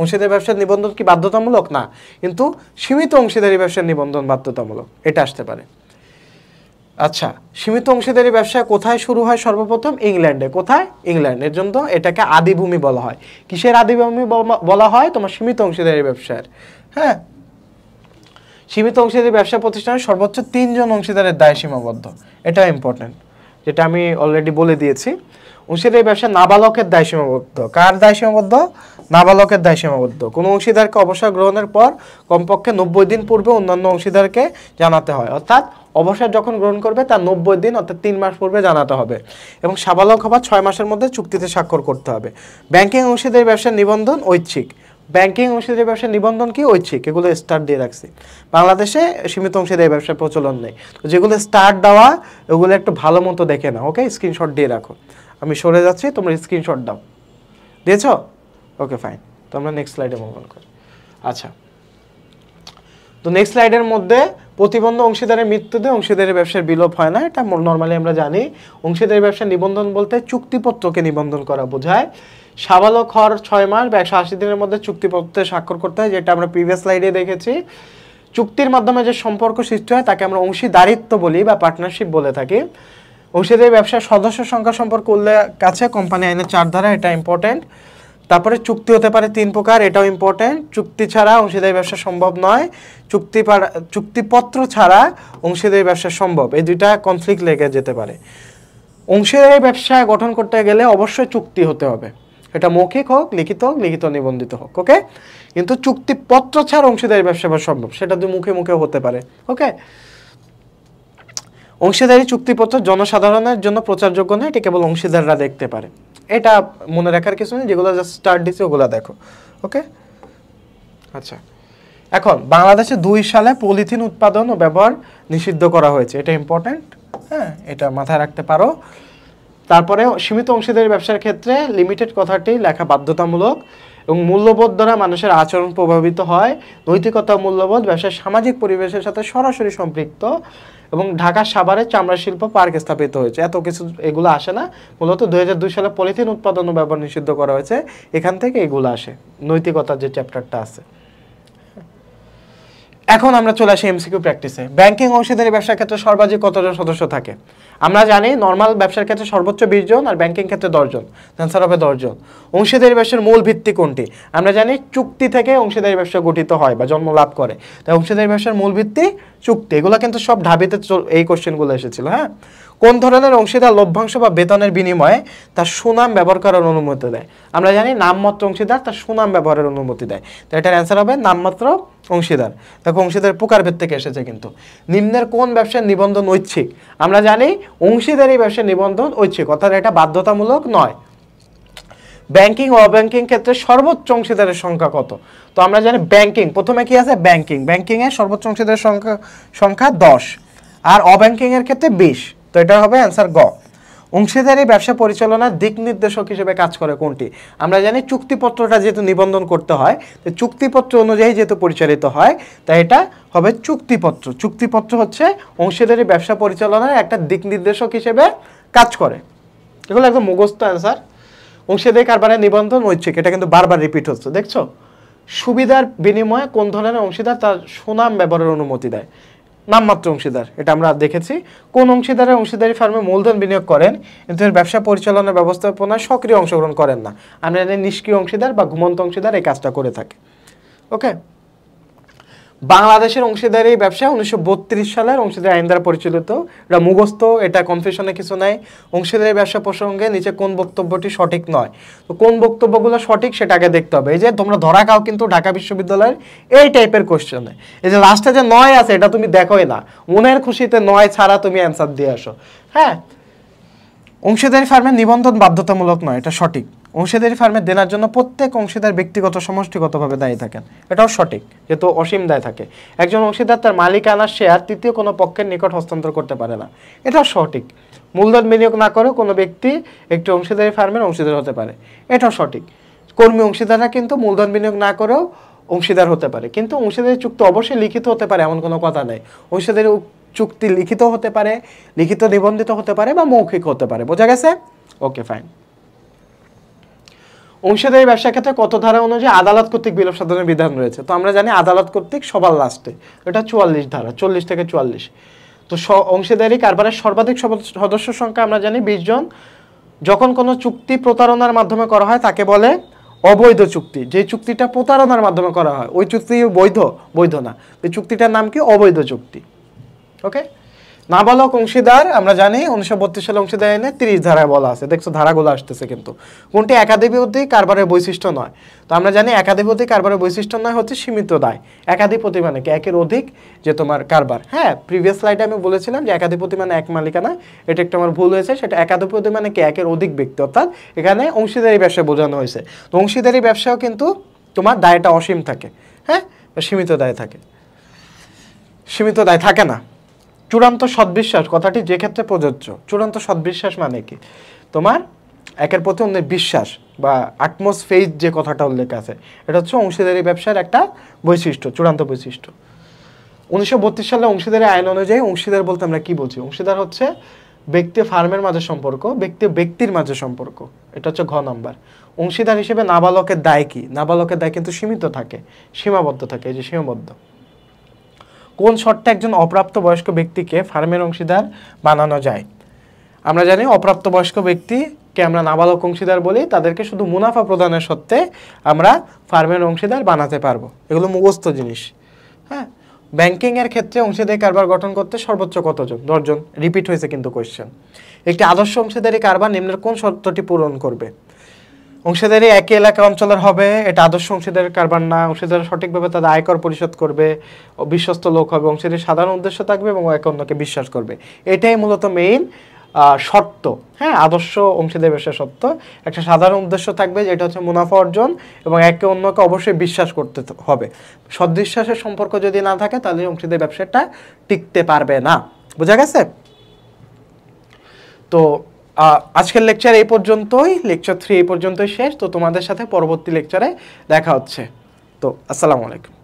অংশীদারি ব্যবসার নিবন্ধন কি বাধ্যতামূলক? না, কিন্তু সীমিত অংশীদারি ব্যবসার নিবন্ধন বাধ্যতামূলক, এটা আসতে পারে। আচ্ছা, সীমিত অংশীদারি ব্যবসা কোথায় শুরু হয়? সর্বপ্রথম ইংল্যান্ডে। কোথায়? ইংল্যান্ড। এর জন্য এটাকে আদিভূমি বলা হয়। কিসের আদিভূমি বলা হয়? তোমার সীমিত অংশীদারি ব্যবসার। হ্যাঁ, সীমিত অংশীদারি ব্যবসা প্রতিষ্ঠানে সর্বোচ্চ 3 জন অংশীদারের দায় সীমাবদ্ধ, এটা ইম্পর্টেন্ট, যেটা আমি অলরেডি বলে দিয়েছি। অংশীদারি ব্যবসা নাবালকের দায় সীমাবদ্ধ। কার দায় সীমাবদ্ধ? নাবালকের দায় সীমাবদ্ধ। কোনো অংশীদারকে অবসর গ্রহণের পর কমপক্ষে 90 দিন পূর্বে অন্যান্য অংশীদারকে জানাতে হয়, অর্থাৎ অবসর যখন গ্রহণ করবে তার 90 দিন অর্থাৎ 3 মাস পূর্বে জানাতে হবে। এবং সাবালক হবার 6 মাসের মধ্যে চুক্তিতে স্বাক্ষর করতে হবে। ব্যাংকিং অংশীদারি ব্যবসার নিবন্ধন ঐচ্ছিক। ব্যাংকিং অংশীদারি ব্যবসার নিবন্ধন কি? ঐচ্ছিক। এগুলো স্টার দিয়ে রাখছি। বাংলাদেশে সীমিত অংশীদারি ব্যবসার প্রচলন নেই। তো যেগুলো স্টার দেওয়া ওগুলো একটু ভালো মতো দেখে নাও। ওকে, স্ক্রিনশট দিয়ে রাখো। আমি সরে যাচ্ছি, তোমরা স্ক্রিনশট দাও। দিয়েছো? ওকে, ফাইন। তো আমরা নেক্সট স্লাইডে মুভ অন করি। আচ্ছা, তো নেক্সট স্লাইডের মধ্যে প্রতিবন্ধ অংশীদারের মৃত্যুতে অংশীদারি ব্যবসার বিলোপ হয় না, এটা নর্মালি আমরা জানি। অংশীদারি ব্যবসার নিবন্ধন বলতে চুক্তিপত্রকে নিবন্ধন করা বোঝায়। সাবালক হওয়ার 6 মাস বা 180 দিনের মধ্যে চুক্তিপত্রে স্বাক্ষর করতে হয়, যেটা আমরা প্রিভিয়াস স্লাইডে দেখেছি। চুক্তির মাধ্যমে যে সম্পর্ক সৃষ্টি হয় তাকে আমরা অংশীদারিত্ব বলি বা পার্টনারশিপ বলে থাকি। অংশীদারি ব্যবসার সদস্য সংখ্যা সম্পর্কে উল্লেখ আছে কোম্পানি আইনের 4 ধারা, এটা ইম্পর্টেন্ট। তারপরে চুক্তি হতে পারে 3 প্রকার, এটাও ইম্পর্টেন্ট। চুক্তি ছাড়া অংশীদারি ব্যবসা সম্ভব নয়। চুক্তিপত্র ছাড়া অংশীদারি ব্যবসা সম্ভব। এই দুইটা কনফ্লিক্ট লেগে যেতে পারে। অংশীদারি ব্যবসা গঠন করতে গেলে অবশ্যই চুক্তি হতে হবে, এটা মৌখিক হোক, লিখিত হোক, লিখিত নিবন্ধিত হোক। ওকে, কিন্তু চুক্তিপত্র ছাড়া অংশীদারি ব্যবসা সম্ভব, সেটা তো মুখে মুখে হতে পারে। ওকে, অংশীদারি চুক্তিপত্র জনসাধারণের জন্য প্রচারযোগ্য নয়, এটা কেবল অংশীদাররা দেখতে পারে। এটা মনে রাখার কিছু নেই, যেগুলো জাস্ট স্টার্ট দিচ্ছে ওগুলো দেখো। ওকে, আচ্ছা, এখন বাংলাদেশে 2 সালে পলিথিন উৎপাদন ও ব্যবহার নিষিদ্ধ করা হয়েছে, এটা ইম্পর্টেন্ট। হ্যাঁ, এটা মাথায় রাখতে পারো। তারপরে সীমিত অংশীদারি ব্যবসার ক্ষেত্রে লিমিটেড কথাটি লেখা বাধ্যতামূলক এবং মূল্যবোধ দ্বারা মানুষের আচরণ প্রভাবিত হয়। নৈতিকতা মূল্যবোধ ব্যবসার সামাজিক পরিবেশের সাথে সরাসরি সম্পৃক্ত এবং ঢাকার সাভারে চামড়া শিল্প পার্ক স্থাপিত হয়েছে। এত কিছু এগুলো আসে না, মূলত 2002 সালে পলিথিন উৎপাদন ও ব্যবহার নিষিদ্ধ করা হয়েছে, এখান থেকে এগুলো আসে, নৈতিকতার যে চ্যাপ্টারটা আছে। এখন আমরা চলে আসি এমসিকিউ প্র্যাকটিসে। ব্যাংকিং অংশীদারি ব্যবসার ক্ষেত্রে সর্বাধিক কতজন সদস্য থাকে? আমরা জানি নর্মাল ব্যবসার ক্ষেত্রে সর্বোচ্চ 20 জন, আর ব্যাংকিং ক্ষেত্রে 10 জন, অ্যান্সার হবে 10 জন। অংশীদারি ব্যবসার মূল ভিত্তি কোনটি? আমরা জানি চুক্তি থেকে অংশীদারি ব্যবসা গঠিত হয় বা জন্ম লাভ করে, তাই অংশীদারি ব্যবসার মূল ভিত্তি চুক্তি। এগুলো কিন্তু সব ঢাবিতে এই কোশ্চেনগুলো এসেছিল। হ্যাঁ, কোন ধরনের অংশীদার লভ্যাংশ বা বেতনের বিনিময়ে তার সুনাম ব্যবহার করার অনুমতি দেয়? আমরা জানি নামমাত্র অংশীদার তার সুনাম ব্যবহারের অনুমতি দেয়, তো এটার অ্যান্সার হবে নামমাত্র অংশীদার। দেখো অংশীদার প্রকারভেদ থেকে এসেছে কিন্তু। নিম্নের কোন ব্যবসার নিবন্ধন ঐচ্ছিক? আমরা জানি অংশীদারি ব্যবসার নিবন্ধন ঐচ্ছিক, অর্থাৎ এটা বাধ্যতামূলক নয়। ব্যাংকিং ও অব্যাংকিং ক্ষেত্রে সর্বোচ্চ অংশীদারের সংখ্যা কত? তো আমরা জানি ব্যাংকিং, প্রথমে কি আছে? ব্যাংকিং, ব্যাংকিং এর সর্বোচ্চ অংশীদারের সংখ্যা 10, আর অব্যাংকিং এর ক্ষেত্রে 20, তো এটা হবে অ্যান্সার গ। অংশীদারি ব্যবসা পরিচালনার দিক নির্দেশক হিসেবে কাজ করে কোনটি? আমরা জানি চুক্তিপত্রটা যেহেতু নিবন্ধন করতে হয়, তো চুক্তিপত্র অনুযায়ী যেহেতু পরিচালিত হয়, তাই এটা হবে চুক্তিপত্র। চুক্তিপত্র হচ্ছে অংশীদারি ব্যবসা পরিচালনার একটা দিক নির্দেশক হিসেবে কাজ করে। এগুলো একদম মুখস্থ অ্যান্সার। অংশীদারি কারবারের নিবন্ধন ঐচ্ছিক, এটা কিন্তু বারবার রিপিট হচ্ছে, দেখছো? সুবিধার বিনিময়ে কোন ধরনের অংশীদার তার সুনাম ব্যবহারের অনুমতি দেয়? নামমাত্র অংশীদার, এটা আমরা দেখেছি। কোন অংশীদারে অংশীদারি ফার্মে মূলধন বিনিয়োগ করেন কিন্তু এর ব্যবসা পরিচালনা ব্যবস্থাপনায় সক্রিয় অংশগ্রহণ করেন না? আমরা জানি নিষ্ক্রিয় অংশীদার বা ঘুমন্ত অংশীদার এই কাজটা করে থাকে। ওকে, বাংলাদেশের অংশীদারি ব্যবসা 1932 সালের অংশীদারি আইন দ্বারা পরিচালিত। এটা মুখস্থ, এটা কনফিউশনে কিছু নাই। অংশীদারি ব্যবসা প্রসঙ্গে নিচে কোন বক্তব্যটি সঠিক নয়? তো কোন বক্তব্যগুলো সঠিক সেটা আগে দেখতে হবে। এই যে তোমরা ধরা খাও কিন্তু ঢাকা বিশ্ববিদ্যালয়ের এই টাইপের কোশ্চেনে, এই যে লাস্টে যে 9 আছে এটা তুমি দেখোই না, মনের খুশিতে 9 ছাড়া তুমি অ্যান্সার দিয়ে আসো। হ্যাঁ, অংশীদারি ফার্মের নিবন্ধন বাধ্যতামূলক নয়, এটা সঠিক। অংশীদারি ফার্মের দেনার জন্য প্রত্যেক অংশীদার ব্যক্তিগত সমষ্টিগতভাবে দায়ী থাকেন, এটাও সঠিক, যেহেতু অসীম দায় থাকে। একজন অংশীদার তার মালিকানার শেয়ার তৃতীয় কোনো পক্ষের নিকট হস্তান্তর করতে পারে না, এটাও সঠিক। মূলধন বিনিয়োগ না করে কোনো ব্যক্তি একটি অংশীদারি ফার্মের অংশীদার হতে পারে, এটাও সঠিক। কর্মী অংশীদাররা কিন্তু মূলধন বিনিয়োগ না করেও অংশীদার হতে পারে, কিন্তু অংশীদারি চুক্তি অবশ্যই লিখিত হতে পারে এমন কোনো কথা নেই। অংশীদারি চুক্তি লিখিত হতে পারে, লিখিত নিবন্ধিত হতে পারে বা মৌখিক হতে পারে। বোঝা গেছে? ওকে, ফাইন। অংশীদারি ব্যবসার ক্ষেত্রে কত ধারা অনুযায়ী আদালত কর্তৃক বিলোপ সাধনের বিধান রয়েছে? তো আমরা জানি আদালত কর্তৃক সবার লাস্টে, এটা 44 ধারা, 40 থেকে 44। তো অংশীদারি কারবারের সর্বাধিক সদস্য সংখ্যা আমরা জানি 20 জন। যখন কোনো চুক্তি প্রতারণার মাধ্যমে করা হয় তাকে বলে অবৈধ চুক্তি। যে চুক্তিটা প্রতারণার মাধ্যমে করা হয় ওই চুক্তি বৈধ? বৈধ না। এই চুক্তিটার নাম কি? অবৈধ চুক্তি। ওকে, নাবালক অংশীদার আমরা জানি 1932 সালে অংশীদার আইনে 30 ধারায় বলা আছে, দেখছো ধারাগুলো আসতেছে কিন্তু। কোনটি একাধিপতি কারবারের বৈশিষ্ট্য নয়? তো আমরা জানি একাধিপতি কারবারের বৈশিষ্ট্য নয় হচ্ছে সীমিত দায়। একাধিপতি মানে কি? একের অধিক যে তোমার কারবার। হ্যাঁ, প্রিভিয়াস স্লাইডে আমি বলেছিলাম যে একাধিপতি মানে এক মালিকানা, এটা একটা আমার ভুল হয়েছে। সেটা একাধিপতি মানে কি? একের অধিক ব্যক্তি, অর্থাৎ এখানে অংশীদারি ব্যবসা বোঝানো হয়েছে। তো অংশীদারি ব্যবসাও কিন্তু তোমার দায়টা অসীম থাকে, হ্যাঁ, সীমিত দায় থাকে, সীমিত দায় থাকে না। চূড়ান্ত সদ্বিশ্বাস কথাটি যে ক্ষেত্রে প্রযোজ্য? চূড়ান্ত সদ্বিশ্বাস মানে কি? তোমার একের প্রতি অন্যের বিশ্বাস বা আটমোস ফেইথ যে কথাটা উল্লেখ আছে, এটা হচ্ছে অংশীদারি ব্যবসার একটা বৈশিষ্ট্য, চূড়ান্ত বৈশিষ্ট্য। 1932 সালে অংশীদারি আইন অনুযায়ী অংশীদার বলতে আমরা কি বলছি? অংশীদার হচ্ছে ব্যক্তি ফার্মের মাঝে সম্পর্ক, ব্যক্তি ব্যক্তির মাঝে সম্পর্ক, এটা হচ্ছে ঘ নাম্বার। অংশীদার হিসেবে নাবালকের দায় কি? নাবালকের দায় কিন্তু সীমিত থাকে, সীমাবদ্ধ থাকে, এই যে সীমাবদ্ধ। কোন শর্তে একজন অপ্রাপ্ত বয়স্ক ব্যক্তিকে ফার্মের অংশীদার বানানো যায়? আমরা জানি অপ্রাপ্ত বয়স্ক ব্যক্তিকে আমরা নাবালক অংশীদার বলি, তাদেরকে শুধু মুনাফা প্রদানের সত্ত্বে আমরা ফার্মের অংশীদার বানাতে পারবো। এগুলো মুখস্থ জিনিস। হ্যাঁ, ব্যাংকিং এর ক্ষেত্রে অংশীদারি কারবার গঠন করতে সর্বোচ্চ কতজন? 10 জন। রিপিট হয়েছে কিন্তু কোয়েশ্চেন। একটি আদর্শ অংশীদারি কারবার নিম্নের কোন শর্তটি পূরণ করবে? অংশীদারি একই এলাকা অঞ্চলের হবে, এটা আদর্শ অংশীদারি কারবার না। অংশীদার সঠিকভাবে তাদের আয়কর পরিশোধ করবে, বিশ্বস্ত লোক হবে, অংশীদারি সাধারণ উদ্দেশ্য থাকবে এবং একে অন্যকে বিশ্বাস করবে। এটাই মূলত মেইন শর্ত। হ্যাঁ, আদর্শ অংশীদারি ব্যবসার শর্ত। একটা সাধারণ উদ্দেশ্য থাকবে যেটা হচ্ছে মুনাফা অর্জন, এবং একে অন্যকে অবশ্যই বিশ্বাস করতে হবে। সদ্বিশ্বাসের সম্পর্ক যদি না থাকে তাহলে অংশীদারি ব্যবসাটা টিকতে পারবে না। বোঝা গেছে? তো আজকের লেকচার এই পর্যন্তই, লেকচার 3 এই পর্যন্তই শেষ। তো তোমাদের সাথে পরবর্তী লেকচারে দেখা হচ্ছে। তো আসসালামু আলাইকুম।